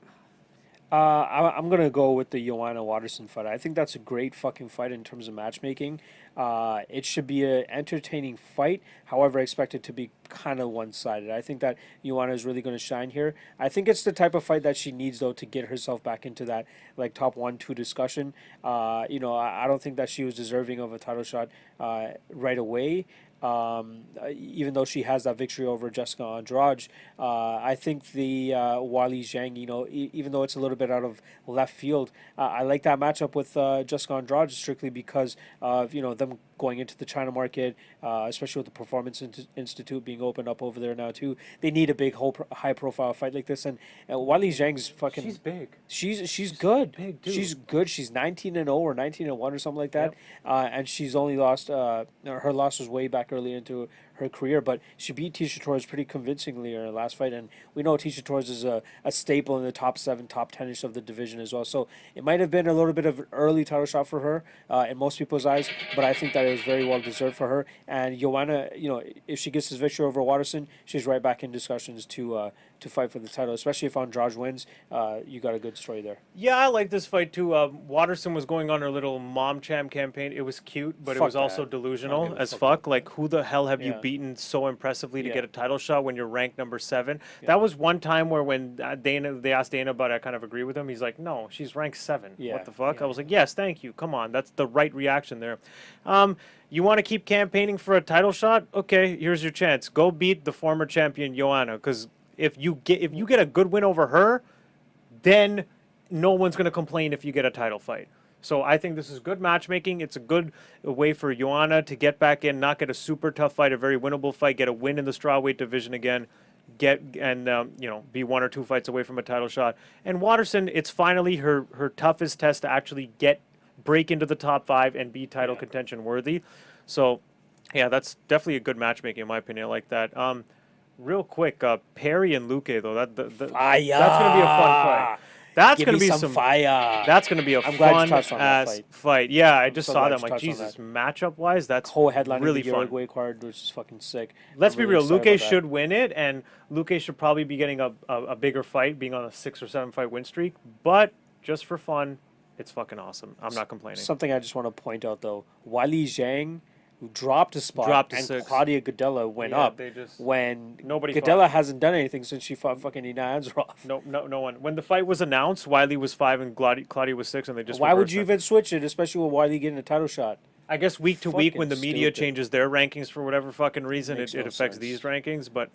I'm going to go with the Joanna Waterson fight. I think that's a great fucking fight in terms of matchmaking. It should be an entertaining fight. However, I expect it to be kind of one-sided. I think that Joanna is really going to shine here. I think it's the type of fight that she needs, though, to get herself back into that top 1-2 discussion. I don't think that she was deserving of a title shot right away. Even though she has that victory over Jessica Andrade, I think the Wali Zhang, even though it's a little bit out of left field, I like that matchup with Jessica Andrade strictly because of them going into the China market, especially with the Performance Institute being opened up over there now too. They need a big, high profile fight like this, and Wali Zhang's fucking. She's big. She's good. Big dude. She's good. She's 19-0 or 19-1 or something like that, and she's only lost. Her loss was way back early into her career, but she beat Tisha Torres pretty convincingly in her last fight, and we know Tisha Torres is a staple in the top 7, top 10ish of the division as well. So it might have been a little bit of an early title shot for her in most people's eyes, but I think that it was very well deserved for her. And Joanna, if she gets this victory over Waterson, she's right back in discussions to fight for the title, especially if Andrade wins. You got a good story there. Yeah, I like this fight too. Waterson was going on her little mom champ campaign. It was cute, but it Fuck was also that. delusional No, as fuck fuck. Like, who the hell have you Yeah. beaten so impressively to Yeah. get a title shot when you're ranked number 7? That was one time where when they asked Dana, but I kind of agree with him. He's like, no, she's ranked 7. Yeah, What the fuck? yeah. I was like, yes, thank you. Come on, that's the right reaction there. You want to keep campaigning for a title shot? Okay, here's your chance. Go beat the former champion Joanna, because if you get a good win over her, then no one's going to complain if you get a title fight. So I think this is good matchmaking. It's a good way for Joanna to get back in, not get a super tough fight, a very winnable fight, get a win in the strawweight division again, be 1 or 2 fights away from a title shot. And Waterson, it's finally her toughest test to actually break into the top 5 and be title contention worthy. So yeah, that's definitely a good matchmaking in my opinion. I like that. Real quick, Perry and Luque though. Fire. That's gonna be a fun fight. That's Give gonna me be some fire. That's gonna be a I'm glad you fun touched on that ass fight. Yeah, I just so saw glad that. you I'm like, touched on Jesus, that. matchup wise, that's Co-headlining really the fun. Uruguay card, which is fucking sick. Let's I'm be really real. excited Luque about that. should win it, and Luque should probably be getting a bigger fight, being on a 6 or 7 fight win streak. But just for fun, it's fucking awesome. I'm not complaining. Something I just want to point out though: Weili Zhang dropped a spot, Dropped to and 6. Claudia Gadelha went Yeah, up they just- when nobody Gadelha fought. hasn't done anything since she fought fucking Nina Ansaroff. No one. When the fight was announced, Wiley was 5 and Claudia was 6, and they just. Why would reversed you it. even switch it, especially with Weili getting a title shot? I guess week to week, Fucking when the media stupid. changes their rankings for whatever fucking reason, Makes it no affects sense. these rankings. But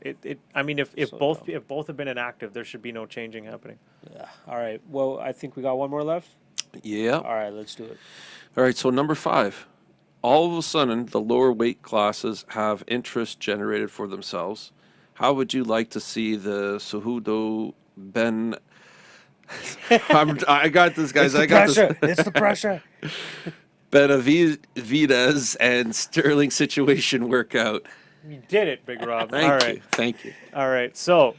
I mean, if So both dumb. if both have been inactive, there should be no changing happening. All right. Well, I think we got one more left. Yeah. All right, let's do it. All right, so number 5. All of a sudden, the lower weight classes have interest generated for themselves. How would you like to see the Cejudo I got this, guys. I got Pressure. It's the pressure. Benavidez and Sterling situation work out? You did it, Big Rob. Thank All you. right. Thank you. All right. So,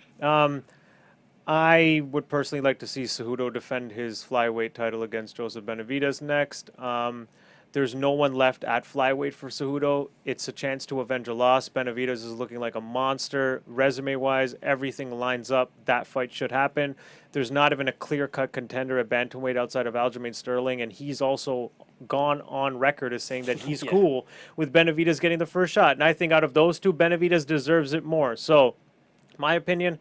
I would personally like to see Cejudo defend his flyweight title against Joseph Benavidez next. There's no one left at flyweight for Cejudo. It's a chance to avenge a loss. Benavidez is looking like a monster. Resume-wise, everything lines up. That fight should happen. There's not even a clear-cut contender at bantamweight outside of Aljamain Sterling, and he's also gone on record as saying that he's cool with Benavidez getting the first shot. And I think out of those two, Benavidez deserves it more. So, my opinion,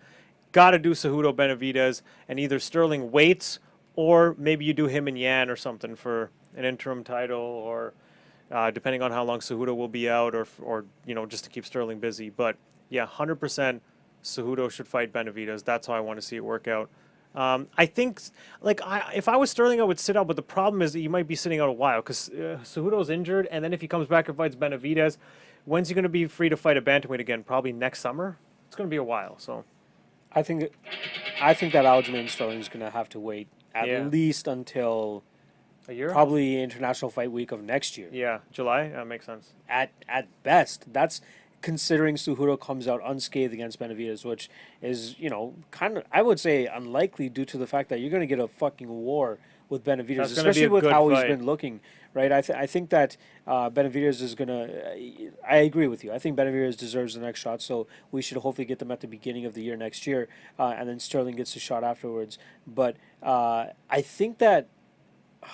got to do Cejudo Benavidez, and either Sterling waits, or maybe you do him and Yan or something for an interim title, or depending on how long Cejudo will be out, or just to keep Sterling busy. But yeah, 100% Cejudo should fight Benavidez. That's how I want to see it work out. I think, if I was Sterling, I would sit out. But the problem is that you might be sitting out a while because Cejudo's injured, and then if he comes back and fights Benavidez, when's he going to be free to fight a bantamweight again? Probably next summer. It's going to be a while. So I think that Aljamain Sterling is going to have to wait at least until a year, probably International Fight Week of next year. Yeah, July. That makes sense. At best, that's considering Cejudo comes out unscathed against Benavidez, which is kind of, I would say, unlikely due to the fact that you're going to get a fucking war with Benavidez, That's gonna be especially a with good how fight. he's been looking. Right, I think that Benavidez is gonna. I agree with you. I think Benavidez deserves the next shot, so we should hopefully get them at the beginning of the year next year, and then Sterling gets a shot afterwards. But I think that,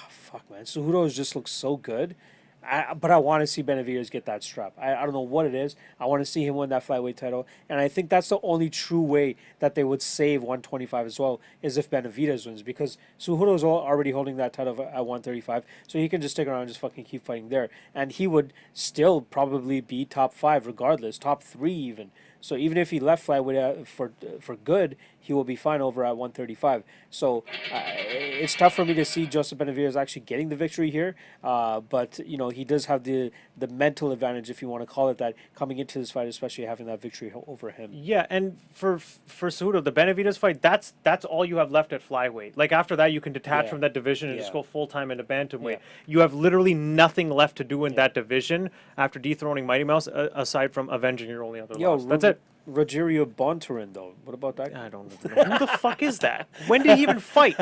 fuck man, Cejudo just looks so good. But I want to see Benavidez get that strap. I don't know what it is. I want to see him win that flyweight title, and I think that's the only true way that they would save 125 as well, is if Benavidez wins, because Cejudo's already holding that title at 135, so he can just stick around and just fucking keep fighting there, and he would still probably be top 5 regardless, top 3 even. So even if he left flyweight for good, he will be fine over at 135. So it's tough for me to see Joseph Benavidez actually getting the victory here. But he does have the mental advantage, if you want to call it that, coming into this fight, especially having that victory over him. Yeah, and for Cejudo, the Benavidez fight, that's all you have left at flyweight. Like after that, you can detach from that division and just go full time into bantamweight. Yeah. You have literally nothing left to do in that division after dethroning Mighty Mouse, aside from avenging your only other loss. That's it. Rogerio Bontorin, though. What about that? I don't know. Who the fuck is that? When did he even fight?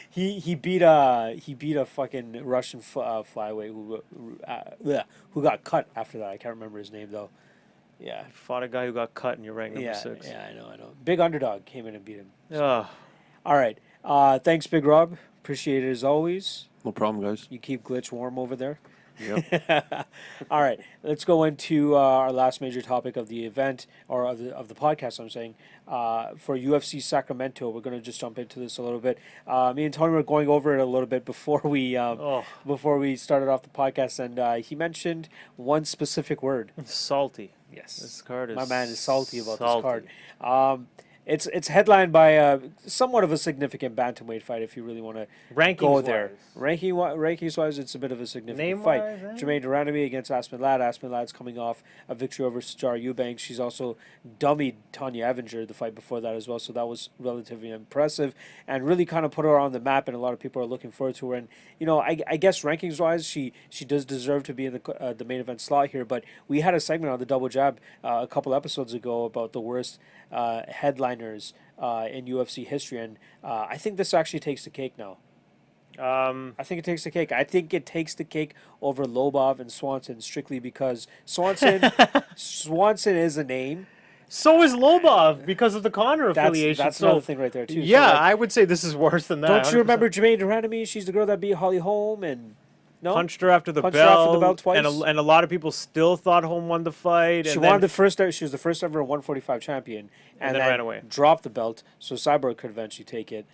He beat a fucking Russian flyweight who got cut after that. I can't remember his name though. Yeah, Fought a guy who got cut, and you're ranked number 6. Yeah, I know. Big underdog came in and beat him. Ugh. All right. Thanks, Big Rob. Appreciate it as always. No problem, guys. You keep Glitch warm over there. Yep. All right, let's go into our last major topic of the event, or of the podcast. I'm saying for UFC Sacramento, we're going to just jump into this a little bit. Me and Tony were going over it a little bit before we started off the podcast, and he mentioned one specific word. Salty. Yes, This card is my man is salty about this card. It's headlined by somewhat of a significant bantamweight fight if you really want to go there. Rankings wise, it's a bit of a significant fight. Jermaine Durandamy against Aspen Ladd. Aspen Ladd's coming off a victory over Sajar Eubanks. She's also dummied Tanya Evinger the fight before that as well, so that was relatively impressive and really kind of put her on the map. And a lot of people are looking forward to her. And I guess rankings wise, she does deserve to be in the main event slot here. But we had a segment on the Double Jab a couple episodes ago about the worst headliners in UFC history, and I think this actually takes the cake now. I think it takes the cake. I think it takes the cake over Lobov and Swanson strictly because Swanson is a name. So is Lobov because of the Conor affiliation. That's another thing right there too. Yeah, so, like, I would say this is worse than that. Don't you 100%. remember Jermaine Durandamy? She's the girl that beat Holly Holm and punched her after the Punched her after the bell bell twice. and a lot of people still thought Holm won the fight. She and was the first ever 145 champion, and then ran away. Dropped the belt, so Cyborg could eventually take it.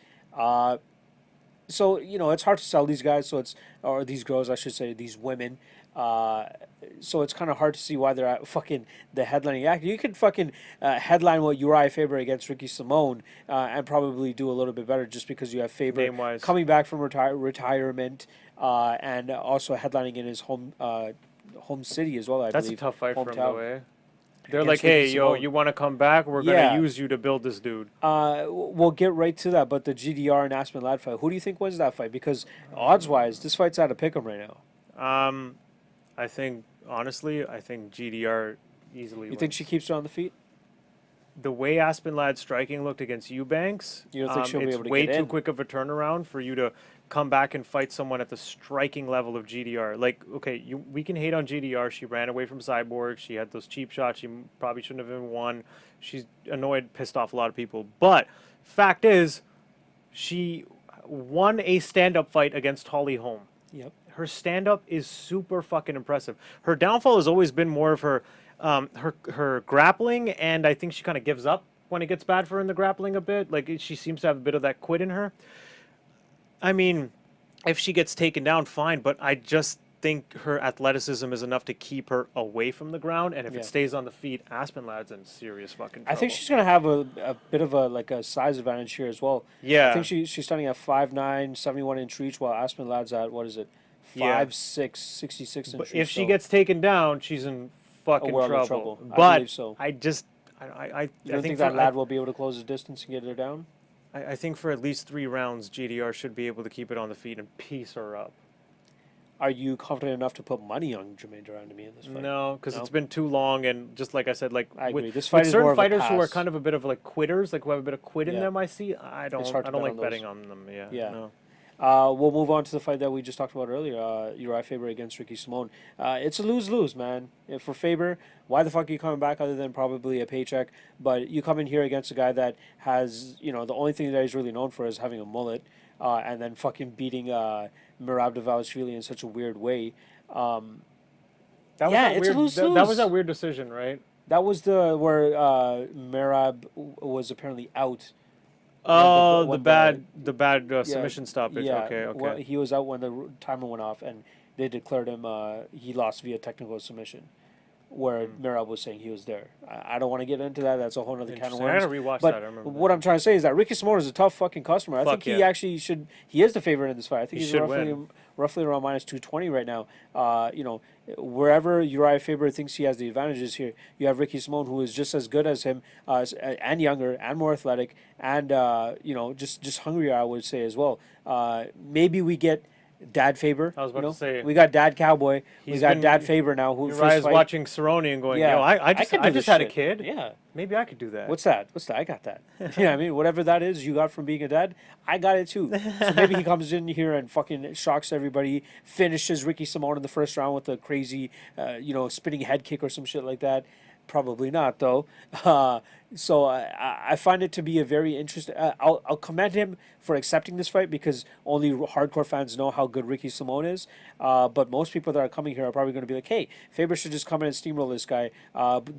So it's hard to sell these guys. Or these girls, I should say, these women. So it's kind of hard to see why they're at fucking the headlining act. You could fucking headline what Uriah Faber against Ricky Simone and probably do a little bit better just because you have Faber Name-wise. coming back from retirement and also headlining in his home city as well. That's believe. a tough fight for him, Hometown. though, eh? They're Against like, hey, Ricky yo, Simone. you want to come back? We're going to use you to build this dude. We'll get right to that, but the GDR and Aspen Ladd fight, who do you think wins that fight? Because odds-wise, this fight's out of pick'em right now. I think, honestly, GDR easily You wins. think she keeps her on the feet? The way Aspen Ladd's striking looked against Eubanks, You don't think she'll be it's able to way get too in? quick of a turnaround for you to come back and fight someone at the striking level of GDR. Like, okay, we can hate on GDR. She ran away from Cyborg. She had those cheap shots. She probably shouldn't have even won. She's annoyed, pissed off a lot of people. But fact is, she won a stand-up fight against Holly Holm. Yep. Her stand-up is super fucking impressive. Her downfall has always been more of her her grappling, and I think she kind of gives up when it gets bad for her in the grappling a bit. Like, she seems to have a bit of that quit in her. I mean, if she gets taken down, fine, but I just think her athleticism is enough to keep her away from the ground, and if it stays on the feet, Aspen Ladd's in serious fucking trouble. I think she's going to have a bit of a size advantage here as well. Yeah. I think she's starting at 5'9", 71-inch reach, while Aspen Ladd's at, 5'6", 66-inch But reach. if she gets taken down, she's in fucking world of trouble. trouble. I But believe so. I You don't think that Ladd will be able to close the distance and get her down? I think for at least 3 rounds, GDR should be able to keep it on the feet and piece her up. Are you confident enough to put money on Jermaine Durandamy in this fight? No, because it's been too long, and just like I said, like I agree. with, This fight with is certain more of a fighters who are pass. kind of a bit of like quitters, like who have a bit of quit in Yeah. them, I don't hard to bet like on betting those. on them. Yeah. Yeah. No. We'll move on to the fight that we just talked about earlier, Uriah Faber against Ricky Simone. It's a lose-lose, man. For Faber, why the fuck are you coming back other than probably a paycheck? But you come in here against a guy that has, the only thing that he's really known for is having a mullet, and then fucking beating Merab Dvalishvili in such a weird way. That was it's a lose-lose. That was that weird decision, right? That was where Merab was apparently out. Oh, when the bad submission stoppage. Yeah, Okay. well, he was out when the timer went off, and they declared him he lost via technical submission, where Merab was saying he was there. I don't want to get into that. That's a whole other can of Interesting. I worms. gotta rewatch But that. I remember what that. I'm trying to say is that Ricky Simone is a tough fucking customer. I think he yeah. actually should. He is the favorite in this fight. I think He he's should roughly around minus 220 right now. Wherever Uriah Faber thinks he has the advantages here, you have Ricky Simone, who is just as good as him, and younger, and more athletic, and just hungrier, I would say as well. Maybe we get Dad Faber. I was about to say. We got Dad Cowboy. We He's got been- Dad Faber now. Who Uriah's fight- watching Cerrone and going, Yeah. yo, I could do just this had a shit. kid. Yeah. Maybe I could do that. What's that? I got that. I mean, whatever that is you got from being a dad, I got it too. So maybe he comes in here and fucking shocks everybody, finishes Ricky Simone in the first round with a crazy, spinning head kick or some shit like that. Probably not, though. So I find it to be a very interesting. I'll commend him for accepting this fight because only hardcore fans know how good Ricky Simone is. But most people that are coming here are probably going to be like, "Hey, Faber should just come in and steamroll this guy."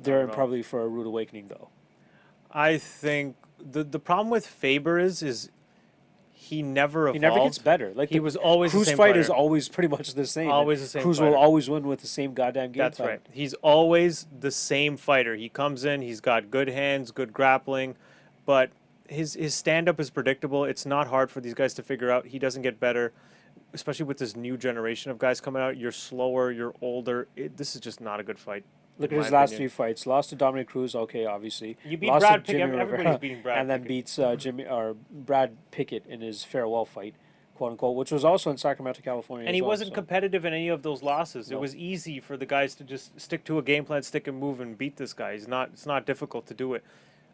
They're probably for a rude awakening, though. I think the problem with Faber is he never evolved. He never gets better. Like he was always Cruz the same fight fighter. is always pretty much the same. Always the same Cruz fighter. will always win with the same goddamn game That's plan. right. He's always the same fighter. He comes in, he's got good hands, good grappling, but his stand-up is predictable. It's not hard for these guys to figure out. He doesn't get better, especially with this new generation of guys coming out. You're slower, you're older. This is just not a good fight. Look in at his my last opinion. 3 fights. Lost to Dominic Cruz, okay, obviously. You beat Lost Brad to Jimmy Pickett. Everybody's Rivera, beating Brad and then Pickett. beats Brad Pickett in his farewell fight, quote unquote, which was also in Sacramento, California. And as he well, wasn't so. competitive in any of those losses. It No. was easy for the guys to just stick to a game plan, stick and move, and beat this guy. It's not difficult to do it.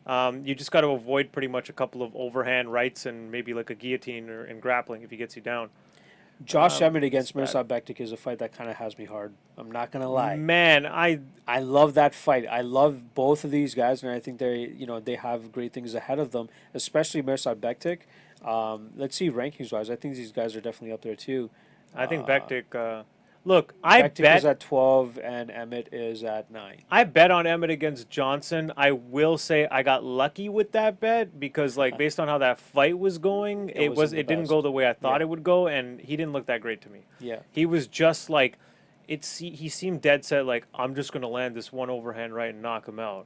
You just got to avoid pretty much a couple of overhand rights and maybe like a guillotine or in grappling if he gets you down. Josh Emmett against it's bad. Mirsad Bektik is a fight that kind of has me hard. I'm not gonna lie. Man, I love that fight. I love both of these guys, and I think they have great things ahead of them, especially Mirsad Bektik. Let's see rankings wise. I think these guys are definitely up there too. I think Bektik. Look, I Bektik is bet at 12 and Emmett is at 9. I bet on Emmett against Johnson. I will say I got lucky with that bet because, like, based on how that fight was going, it wasn't the didn't best. go the way I thought Yeah. it would go, and he didn't look that great to me. Yeah. He was just like, he seemed dead set. Like, I'm just gonna land this one overhand right and knock him out.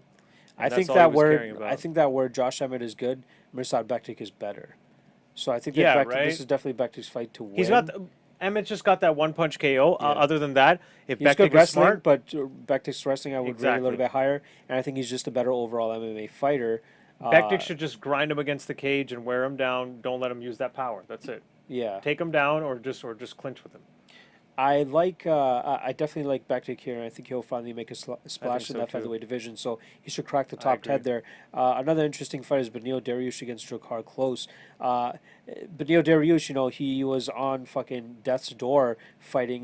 And I that's think all he that was caring about. I think that where Josh Emmett is good, Mirsad Bektik is better. So I think that Yeah, Bektik, right? this is definitely Bektik's fight to win. He's got Emmett just got that one punch KO. Yeah. Other than that, if He's Bektik good is wrestling, smart, but Bektik's wrestling I would rate a Exactly. little bit higher, and I think he's just a better overall MMA fighter. Bektik should just grind him against the cage and wear him down. Don't let him use that power. That's it. Yeah, Take him down or just clinch with him. I like. I definitely like Bektik here, and I think he'll finally make a splash in so that too. featherweight division. So he should crack the I top agree. 10 there. Another interesting fight is Beneil Dariush against Drakkar Klose. Beneil Dariush, he was on fucking death's door fighting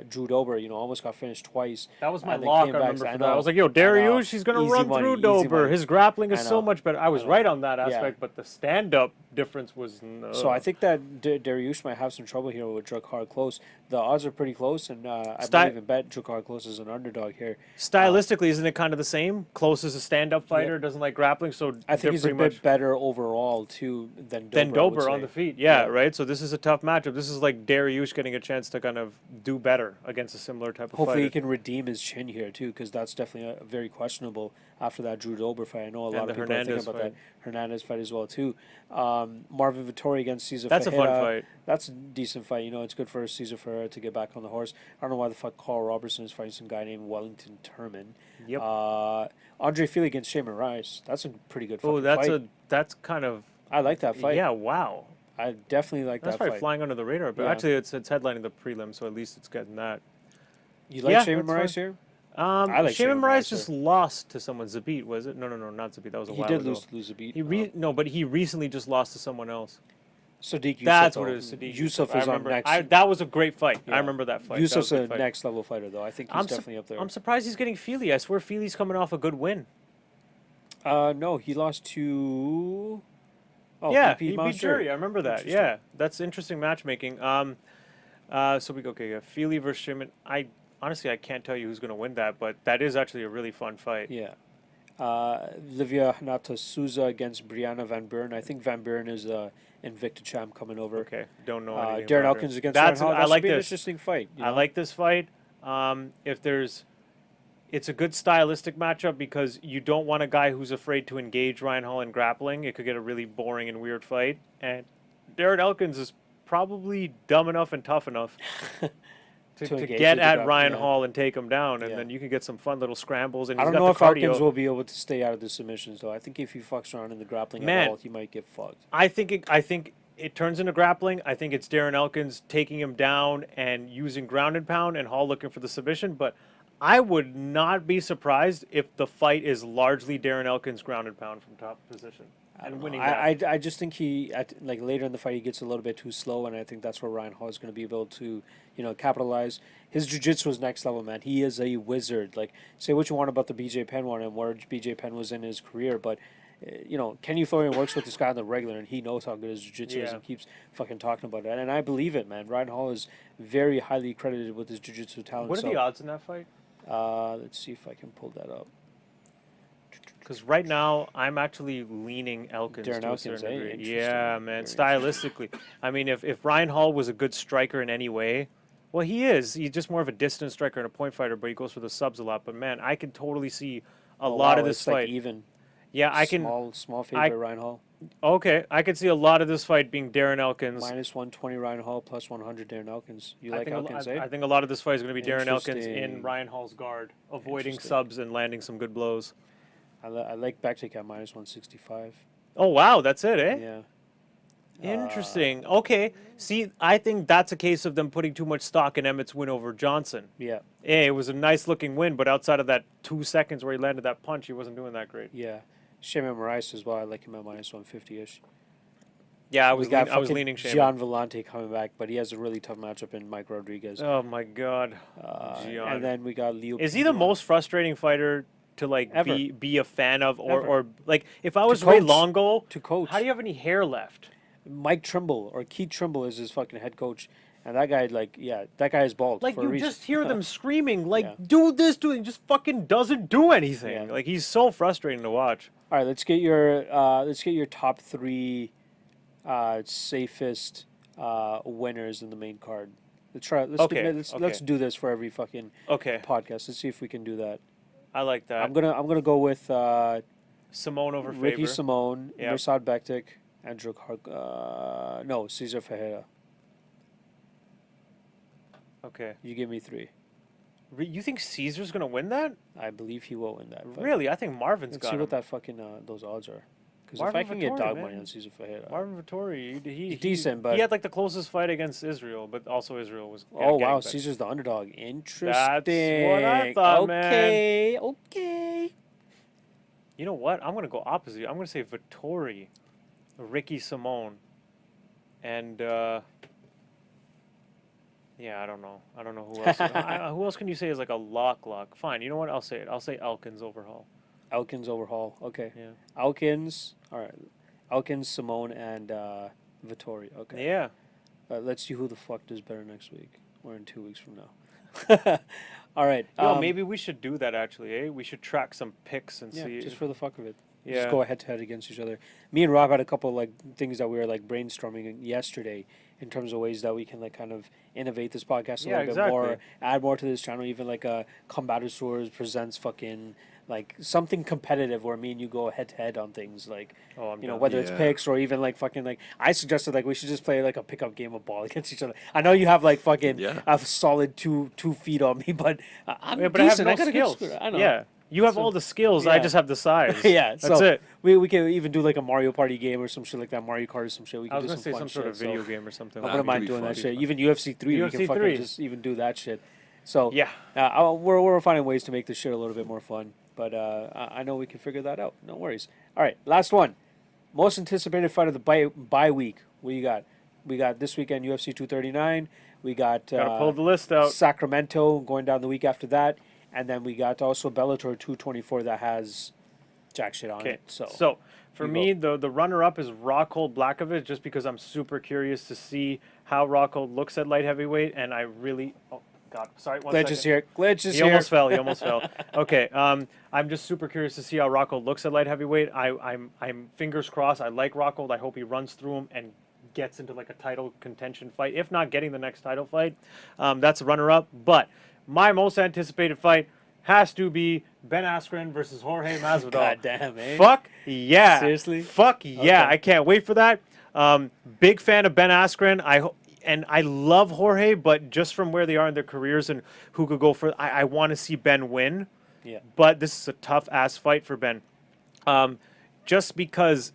Drew Dober. Almost got finished twice. That was my and then lock. I came back. remember I for that. I was know. like, "Yo, I know. Dariush, he's gonna Easy run money, through easy Dober. money. His grappling is I so know. much better." I was know. right on that Yeah. aspect, but the stand-up difference was no. So I think that Dariush might have some trouble here with Drakkar Klose. The odds are pretty close, and I Sty- might even bet Drakkar Klose is an underdog here. stylistically, isn't it kind of the same? Close is a stand-up fighter, doesn't like grappling, so I think they're he's a pretty bit much better overall too than Dober. than I would Dober on say. the feet. Yeah, Yeah. right. So this is a tough matchup. This is like Dariush getting a chance to kind of do better against a similar type of Hopefully, he fighter. can redeem his chin here too, because that's definitely very questionable after that Drew Dober fight. I know a lot the of people are thinking Hernandez about fight. that Hernandez fight as well too. Marvin Vettori against Cesar That's a Ferreira. fun fight. That's a decent fight. It's good for Cesar Ferreira to get back on the horse. I don't know why the fuck Carl Robertson is fighting some guy named Wellington Turman. Yep. Andre Fili against Shaman Rice. That's a pretty good fucking Oh, fight. that's kind of I like that fight. yeah. Wow. I definitely like That's that probably fight. flying under the radar, but Yeah. actually it's headlining the prelim, so at least it's getting that. You like Yeah, Shaman that's Rice fine. here? I like Shaman Shaman Rice Rice, just sir. lost to someone. Zabit, was it? No, not Zabit. That was a He while did ago. lose a beat. No, but he recently just lost to someone else. Sadiq Yusuf. That's though. what it is. Sadiq Yusuf I is on remember. next. That was a great fight. Yeah. I remember that fight. Yusuf's that was a good fight. next level fighter, though. I think he's definitely up there. I'm surprised he's getting Feely. I swear Feely's coming off a good win. No, he lost to. Oh, yeah, he he beat Monster. Jury. I remember that. Interesting. Yeah, that's interesting matchmaking. So we go. Okay, yeah, Feely versus Shaman. Honestly, I can't tell you who's going to win that, but that is actually a really fun fight. Yeah. Livia Hanata Souza against Brianna Van Buren. I think Van Buren is Invicta champ coming over. Okay, don't know anything Darren about her. Elkins against That's Ryan Hall. I That like should be an this. interesting fight. I like this fight. It's a good stylistic matchup because you don't want a guy who's afraid to engage Ryan Hall in grappling. It could get a really boring and weird fight. And Darren Elkins is probably dumb enough and tough enough to engage get with the at grap- Ryan yeah. Hall and take him down, and Yeah. then you can get some fun little scrambles. And I he's don't got know the if cardio. Elkins will be able to stay out of the submissions, though. I think if he fucks around in the grappling Man. at all, he might get fucked. I think it turns into grappling. I think it's Darren Elkins taking him down and using ground and pound, and Hall looking for the submission. But I would not be surprised if the fight is largely Darren Elkins ground and pound from top position and winning that. I just think later in the fight he gets a little bit too slow, and I think that's where Ryan Hall is going to be able to capitalize. His jiu-jitsu is next level, man. He is a wizard. Like, say what you want about the BJ Penn one and where BJ Penn was in his career, but Kenny Florian works with this guy on the regular, and he knows how good his jiu-jitsu is Yeah. and keeps fucking talking about it. And I believe it, man. Ryan Hall is very highly credited with his jiu-jitsu talent. What are the odds in that fight? Let's see if I can pull that up. Because right now I'm actually leaning Elkins Darren to a Elkins, certain eh? degree. Interesting. Yeah, man. Very Stylistically, I mean, if Ryan Hall was a good striker in any way, well, he is. He's just more of a distance striker and a point fighter, but he goes for the subs a lot. But man, I can totally see a lot of this it's fight. like even. Yeah, I can. Small favorite Ryan Hall. Okay, I could see a lot of this fight being Darren Elkins. Minus 120 Ryan Hall, plus 100 Darren Elkins. You like Elkins, I eh? think a lot of this fight is going to be Darren Elkins in Interesting. Ryan Hall's guard, avoiding Interesting. subs and landing some good blows. I like Bektik at minus 165. Oh wow, that's it, eh? Yeah. Interesting. Okay. See, I think that's a case of them putting too much stock in Emmett's win over Johnson. Yeah. Hey, it was a nice looking win, but outside of that 2 seconds where he landed that punch, he wasn't doing that great. Yeah. Shayman Moraes as well. I like him at minus 150-ish. Yeah, I We was got I was fucking leaning Shayman. Gian Vellante coming back, but he has a really tough matchup in Mike Rodriguez. Oh my God. And then we got Leo. Is he the Pino. most frustrating fighter to like Ever. be a fan of, Ever. or like if I was Ray coach. Longo, To coach. how do you have any hair left? Mike Trimble or Keith Trimble is his fucking head coach, and that guy, like, yeah, that guy is bald. Like for a you reason. just hear them screaming, like Yeah. do this, do it. He just fucking doesn't do anything. Yeah. Like he's so frustrating to watch. All right, let's get your top three safest winners in the main card. Let's try. Okay, Let's do this for every fucking Okay, podcast. Let's see if we can do that. I like that. I'm gonna go with Simone over Ricky Faber. Simone, Yep. Mirsad Bektik, Andrew no, Cesar Ferreira. Okay. You give me three. You think Caesar's gonna win that? I believe he will win that fight. Really? I think Marvin's Let's got see him. what that fucking those odds are. Because if Marvin I can get Vettori, dog man. money on Cesar Ferreira. Marvin Vettori, he decent, but- he had like the closest fight against Israel, but also Israel was. Oh getting wow, back. Caesar's the underdog. Interesting. what I thought, man. Okay. You know what? I'm gonna go opposite. I'm gonna say Vettori, Ricky Simone, and yeah, I don't know. I don't know who else. Who else can you say is like a lock? Fine. You know what? I'll say it. I'll say Elkins over Hall. Elkins over Hall. Okay. Yeah. Elkins. All right. Elkins, Simone, and Vittori. Okay. Yeah. Let's see who the fuck does better next week. Or in 2 weeks from now. All right. Yo, maybe we should do that actually, eh? We should track some picks and Yeah, see. just for the fuck of it. Yeah. Just go head to head against each other. Me and Rob had a couple like things that we were like brainstorming yesterday in terms of ways that we can like kind of innovate this podcast a Yeah, little bit more, exactly. add more to this channel. Even like a Combatosseurs presents fucking like something competitive where me and you go head to head on things like Oh, I'm you know down. whether it's Yeah. picks or even like fucking like I suggested like we should just play like a pickup game of ball against each other. I know you have like fucking Yeah. a solid two feet on me, but I'm Yeah, but I have decent. no I gotta get skills. screwed. I know. Yeah. You have So- all the skills. I yeah. just have the size. Yeah, That's so it. We can even do like a Mario Party game or some shit like that, Mario Kart or some shit. We I can was do gonna say fun some sort of shit, video so game or something. I That'd wouldn't mind be doing that funny. shit. Even UFC 3, we UFC can fucking 3. just even do that shit. So Yeah. we're finding ways to make this shit a little bit more fun. But I know we can figure that out. No worries. All right, last one. Most anticipated fight of the bye week. What you got? We got this weekend UFC 239. We got Gotta pull the list out. Sacramento going down the week after that. And then we got also Bellator 224 that has jack shit on Okay. it. So for you me, the runner-up is Rockhold Blachowicz, just because I'm super curious to see how Rockhold looks at light heavyweight, and I really. Oh God, sorry. One Glitch is second. here. Glitch is He here. almost fell. He almost fell. Okay. I'm just super curious to see how Rockhold looks at light heavyweight. I'm fingers crossed. I like Rockhold. I hope he runs through him and gets into like a title contention fight. If not getting the next title fight, that's a runner-up. But my most anticipated fight has to be Ben Askren versus Jorge Masvidal. God damn, eh? Fuck yeah. Seriously? Fuck yeah. Okay. I can't wait for that. Big fan of Ben Askren. And I love Jorge, but just from where they are in their careers and who could go for, I want to see Ben win. Yeah. But this is a tough ass fight for Ben. Just because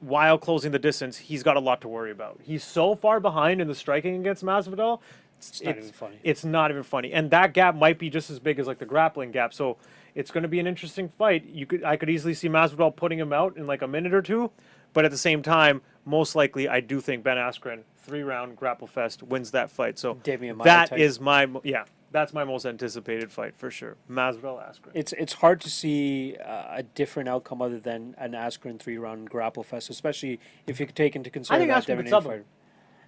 while closing the distance, he's got a lot to worry about. He's so far behind in the striking against Masvidal. It's not even funny. It's not even funny. And that gap might be just as big as like the grappling gap. So it's going to be an interesting fight. I could easily see Masvidal putting him out in like a minute or two. But at the same time, most likely, I do think Ben Askren, 3-round grapple fest, wins that fight. So Damian Maia that type. is that's my most anticipated fight for sure. Masvidal Askren. It's hard to see a different outcome other than an Askren 3-round grapple fest, especially if you could take into I consideration think that Askren could Devin sub Haney him. fight.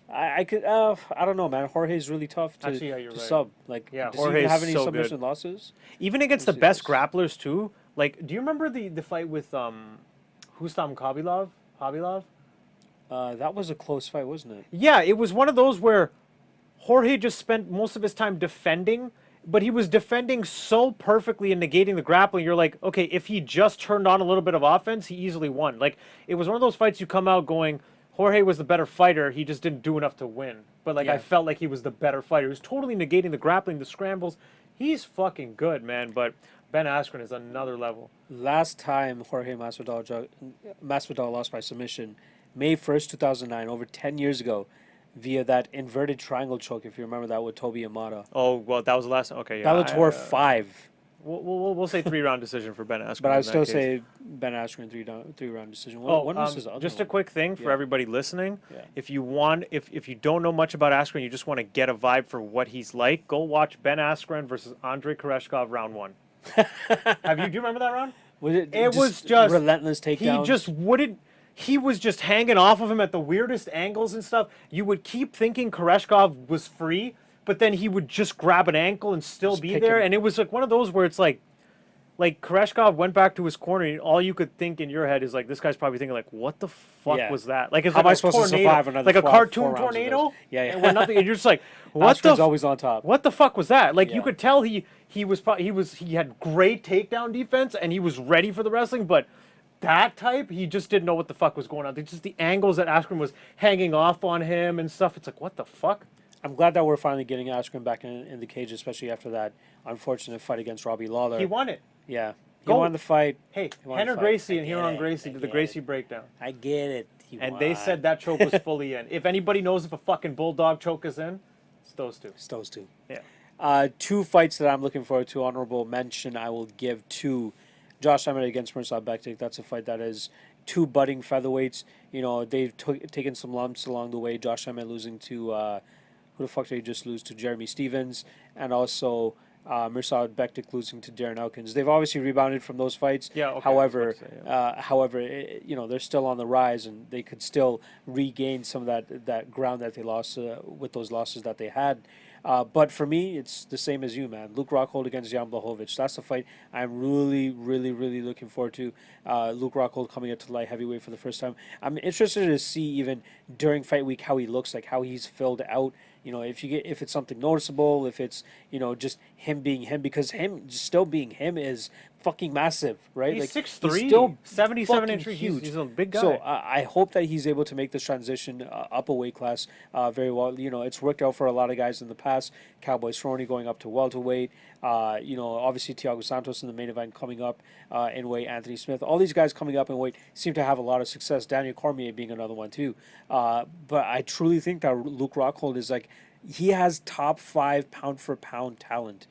I could I don't know, man. Jorge's really tough to, Actually, yeah, you're to right. sub. Like, Yeah, does he even Jorge's have any so submission good. losses? Even against the see best this. grapplers too. Like, do you remember the fight with Hustam Khabilov? That was a close fight, wasn't it? Yeah, it was one of those where Jorge just spent most of his time defending but he was defending so perfectly and negating the grappling. You're like, okay, if he just turned on a little bit of offense, he easily won. Like, it was one of those fights you come out going, Jorge was the better fighter. He just didn't do enough to win. But, like, Yeah. I felt like he was the better fighter. He was totally negating the grappling, the scrambles. He's fucking good, man. But Ben Askren is another level. Last time Jorge Masvidal lost by submission, May 1st, 2009, over 10 years ago, via that inverted triangle choke, if you remember that, with Toby Amada. Oh, well, that was the last. Okay, yeah. Bellator 5. We'll say 3-round decision for Ben Askren. But I in would that still case. say Ben Askren three-round decision. Oh, When was his other just one? a quick thing for Yeah. everybody listening. Yeah. If you don't know much about Askren, you just want to get a vibe for what he's like, go watch Ben Askren versus Andrei Koreshkov round 1. Do you remember that round? It was just relentless takedown. He just wouldn't. He was just hanging off of him at the weirdest angles and stuff. You would keep thinking Koreshkov was free, but then he would just grab an ankle and still Just be pick there. him. And it was like one of those where it's like Koreshkov went back to his corner, and all you could think in your head is like, this guy's probably thinking like, what the fuck Yeah. was that? Like, it's How like am I a supposed to tornado, survive another like a 4 cartoon rounds of tornado? this? Yeah, yeah. And where nothing. And you're just like, what the? Askren's always on top. What the fuck was that? Like, Yeah. you could tell he had great takedown defense and he was ready for the wrestling, but that type, he just didn't know what the fuck was going on. Just the angles that Askren was hanging off on him and stuff. It's like, what the fuck? I'm glad that we're finally getting Askren back in the cage, especially after that unfortunate fight against Robbie Lawler. He won it. Yeah. He Go. won the fight. Hey, He won Henner the fight. Gracie I and get Huron it. Gracie I did the get Gracie it. breakdown. I get it. He And won. they said that choke was fully in. If anybody knows if a fucking bulldog choke is in, it's those two. It's those two. Yeah. 2 fights that I'm looking forward to. Honorable mention I will give to Josh Emmett against Mirsad Bektic. That's a fight that is 2 budding featherweights. You know, they've taken some lumps along the way. Josh Emmett losing to, who the fuck did he just lose to? Jeremy Stevens. And also Mirsad Bektic losing to Darren Elkins. They've obviously rebounded from those fights. Yeah, okay, However, I was about to say, you know, they're still on the rise, and they could still regain some of that ground that they lost with those losses that they had. But for me, it's the same as you, man. Luke Rockhold against Jan Blachowicz. That's the fight I'm really, really, really looking forward to. Luke Rockhold coming up to light heavyweight for the first time. I'm interested to see even during fight week how he looks like, how he's filled out. You know, if it's something noticeable, if it's, you know, just him being him, because him still being him is fucking massive, right? He's like 6'3", still 77 fucking inches. huge. He's a big guy. So I hope that he's able to make this transition up a weight class very well. You know, it's worked out for a lot of guys in the past. Cowboy Cerrone going up to welterweight. You know, obviously Thiago Santos in the main event coming up in weight. Anthony Smith. All these guys coming up in weight seem to have a lot of success. Daniel Cormier being another one too. But I truly think that Luke Rockhold is like, he has top 5 pound for pound talent.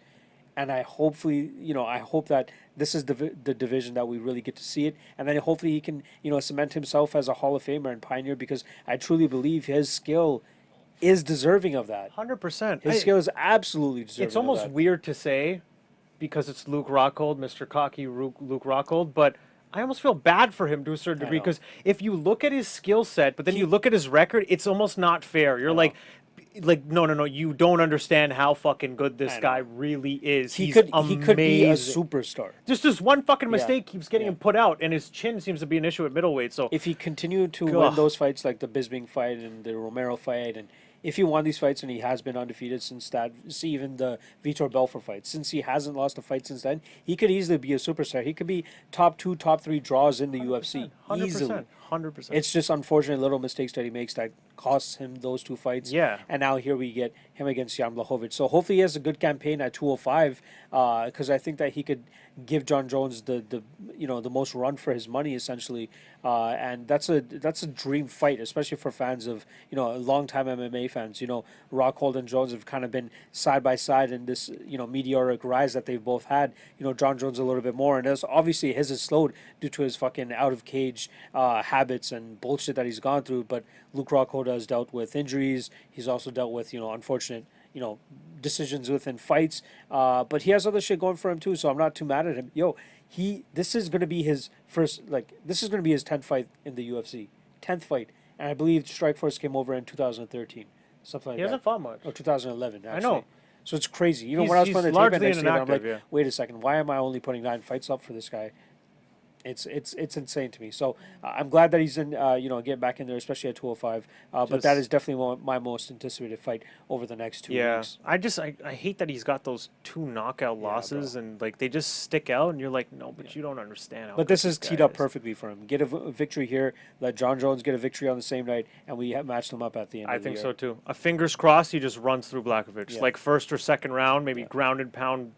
And I hope that this is the division that we really get to see it, and then hopefully he can, you know, cement himself as a Hall of Famer and pioneer, because I truly believe his skill is deserving of that. 100%. His skill is absolutely deserving. It's almost of that. weird to say because it's Luke Rockhold, Mr. Cocky Luke Rockhold, but I almost feel bad for him to a certain degree, know. because if you look at his skill set, but then you look at his record, it's almost not fair. You're like, no, you don't understand how fucking good this guy really is. He He's could amazing. he could be a superstar Just this one fucking mistake keeps getting Yeah. him put out, and his chin seems to be an issue at middleweight. So if he continued to Gah. win those fights, like the Bisping fight and the Romero fight, and if he won these fights, and he has been undefeated since that, see even the Vitor Belfort fight, since he hasn't lost a fight since then, he could easily be a superstar. He could be top 2, top 3 draws in the UFC 100%, easily. 100%. It's just unfortunate little mistakes that he makes that costs him those 2 fights. Yeah. And now here we get him against Jan Blachowicz. So hopefully he has a good campaign at 205, because I think that he could give John Jones the most run for his money essentially, and that's a dream fight, especially for fans of, you know, longtime MMA fans. You know, Rockhold and Jones have kind of been side by side in this, you know, meteoric rise that they've both had. You know, John Jones a little bit more, and obviously his is slowed due to his fucking out of cage habits and bullshit that he's gone through. But Luke Rockhold has dealt with injuries. He's also dealt with, you know, unfortunate, you know, decisions within fights. But he has other shit going for him too, so I'm not too mad at him. This is going to be his first, this is going to be his 10th fight in the UFC. 10th fight. And I believe Strikeforce came over in 2013. Something like he that. hasn't fought much. Or 2011, actually. I know. So it's crazy. Even He's- when I was he's putting the tape largely in next to it, I'm like, inactive, yeah. wait a second, why am I only putting 9 fights up for this guy? It's insane to me. So I'm glad that he's in, getting back in there, especially at 205. But that is definitely my most anticipated fight over the next 2 weeks. I hate that he's got those 2 knockout losses, bro. and like they just stick out, and you're like, no, but you don't understand. How But good this is guy teed up is. perfectly for him. Get a victory here. Let John Jones get a victory on the same night, and we match them up at the end. I of the think year. so too. A fingers crossed, he just runs through Blachowicz, Yeah. like first or second round, maybe ground and pound,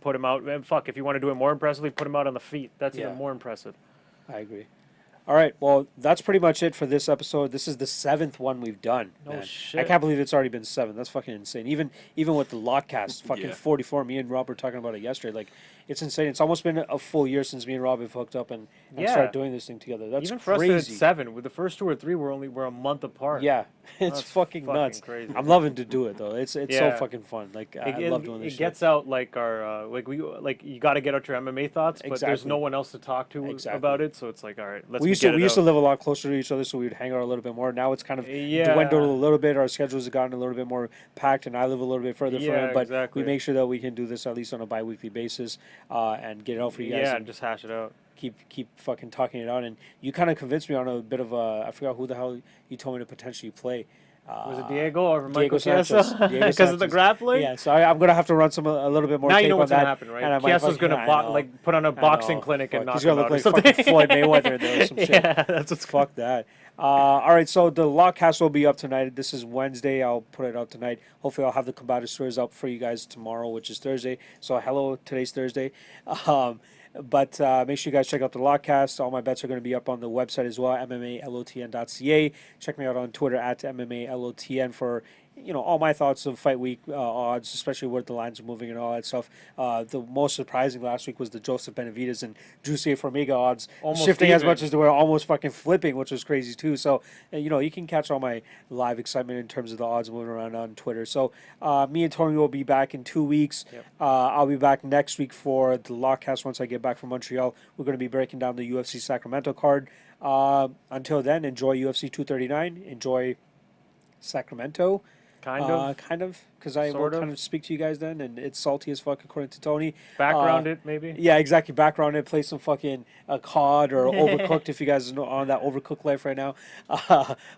put him out. And fuck, if you want to do it more impressively, put him out on the feet. That's Yeah. even more impressive. I agree. All right, well, that's pretty much it for this episode. This is the 7th one we've done. No man. shit. I can't believe it's already been 7. That's fucking insane. Even with the Lockcast, fucking Yeah. 44. Me and Rob were talking about it yesterday. Like, it's insane. It's almost been a full year since me and Rob have hooked up and Yeah. started doing this thing together. That's Even for crazy. us, it's 7. With the first 2 or 3, we're a month apart. Yeah, it's That's fucking fucking nuts. crazy. I'm loving to do it though. It's so Yeah. fucking fun. Like I It, love doing this. it shit. gets out like our you got to get out your MMA thoughts, but there's Exactly. no one else to talk to Exactly. about it. So it's like, all right, let's We used get to it we used to out. live a lot closer to each other, so we'd hang out a little bit more. Now it's kind of Yeah. dwindled a little bit. Our schedules have gotten a little bit more packed, and I live a little bit further from Yeah, him. But exactly. we make sure that we can do this at least on a bi-weekly basis, and get it out for you guys. Yeah, and just hash it out. keep fucking talking it out. And you kind of convinced me on a bit of a. I forgot who the hell you told me to potentially play. Was it Diego or Diego Michael Sanchez. Chiesa? Diego Because of the Sanchez. grappling? Yeah, so I'm gonna have to run a little bit more. Now tape you know on what's that, gonna happen, right? and I might Chiesa's fucking- gonna I know. put on a I boxing know. clinic and Fuck, knock he's him gonna out look or like something. fucking Floyd Mayweather in there or some shit. Yeah, that's what's Fuck that. All right, so the Lockcast will be up tonight. This is Wednesday. I'll put it out tonight. Hopefully, I'll have the Combatosseurs up for you guys tomorrow, which is Thursday. So, hello, today's Thursday. But make sure you guys check out the Lockcast. All my bets are going to be up on the website as well, MMALOTN.ca. Check me out on Twitter at MMALOTN for all my thoughts of fight week odds, especially where the lines are moving and all that stuff. The most surprising last week was the Joseph Benavidez and Juicy Formiga odds Almost shifting as even. much as they were almost fucking flipping, which was crazy too. So you can catch all my live excitement in terms of the odds moving around on Twitter. So me and Tony will be back in 2 weeks. Yep. I'll be back next week for the Lockcast once I get back from Montreal. We're going to be breaking down the UFC Sacramento card. Until then, enjoy UFC 239. Enjoy Sacramento. Kind of, because I will Sort of. kind of speak to you guys then, and it's salty as fuck according to Tony. Background it, maybe? Yeah, exactly. Background it, play some fucking COD or Overcooked if you guys are on that Overcooked life right now.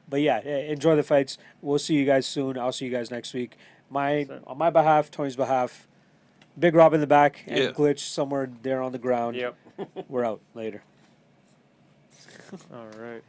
But yeah, enjoy the fights. We'll see you guys soon. I'll see you guys next week. On my behalf, Tony's behalf, Big Rob in the back, and Yeah. Glitch somewhere there on the ground. Yep. We're out. Later. All right.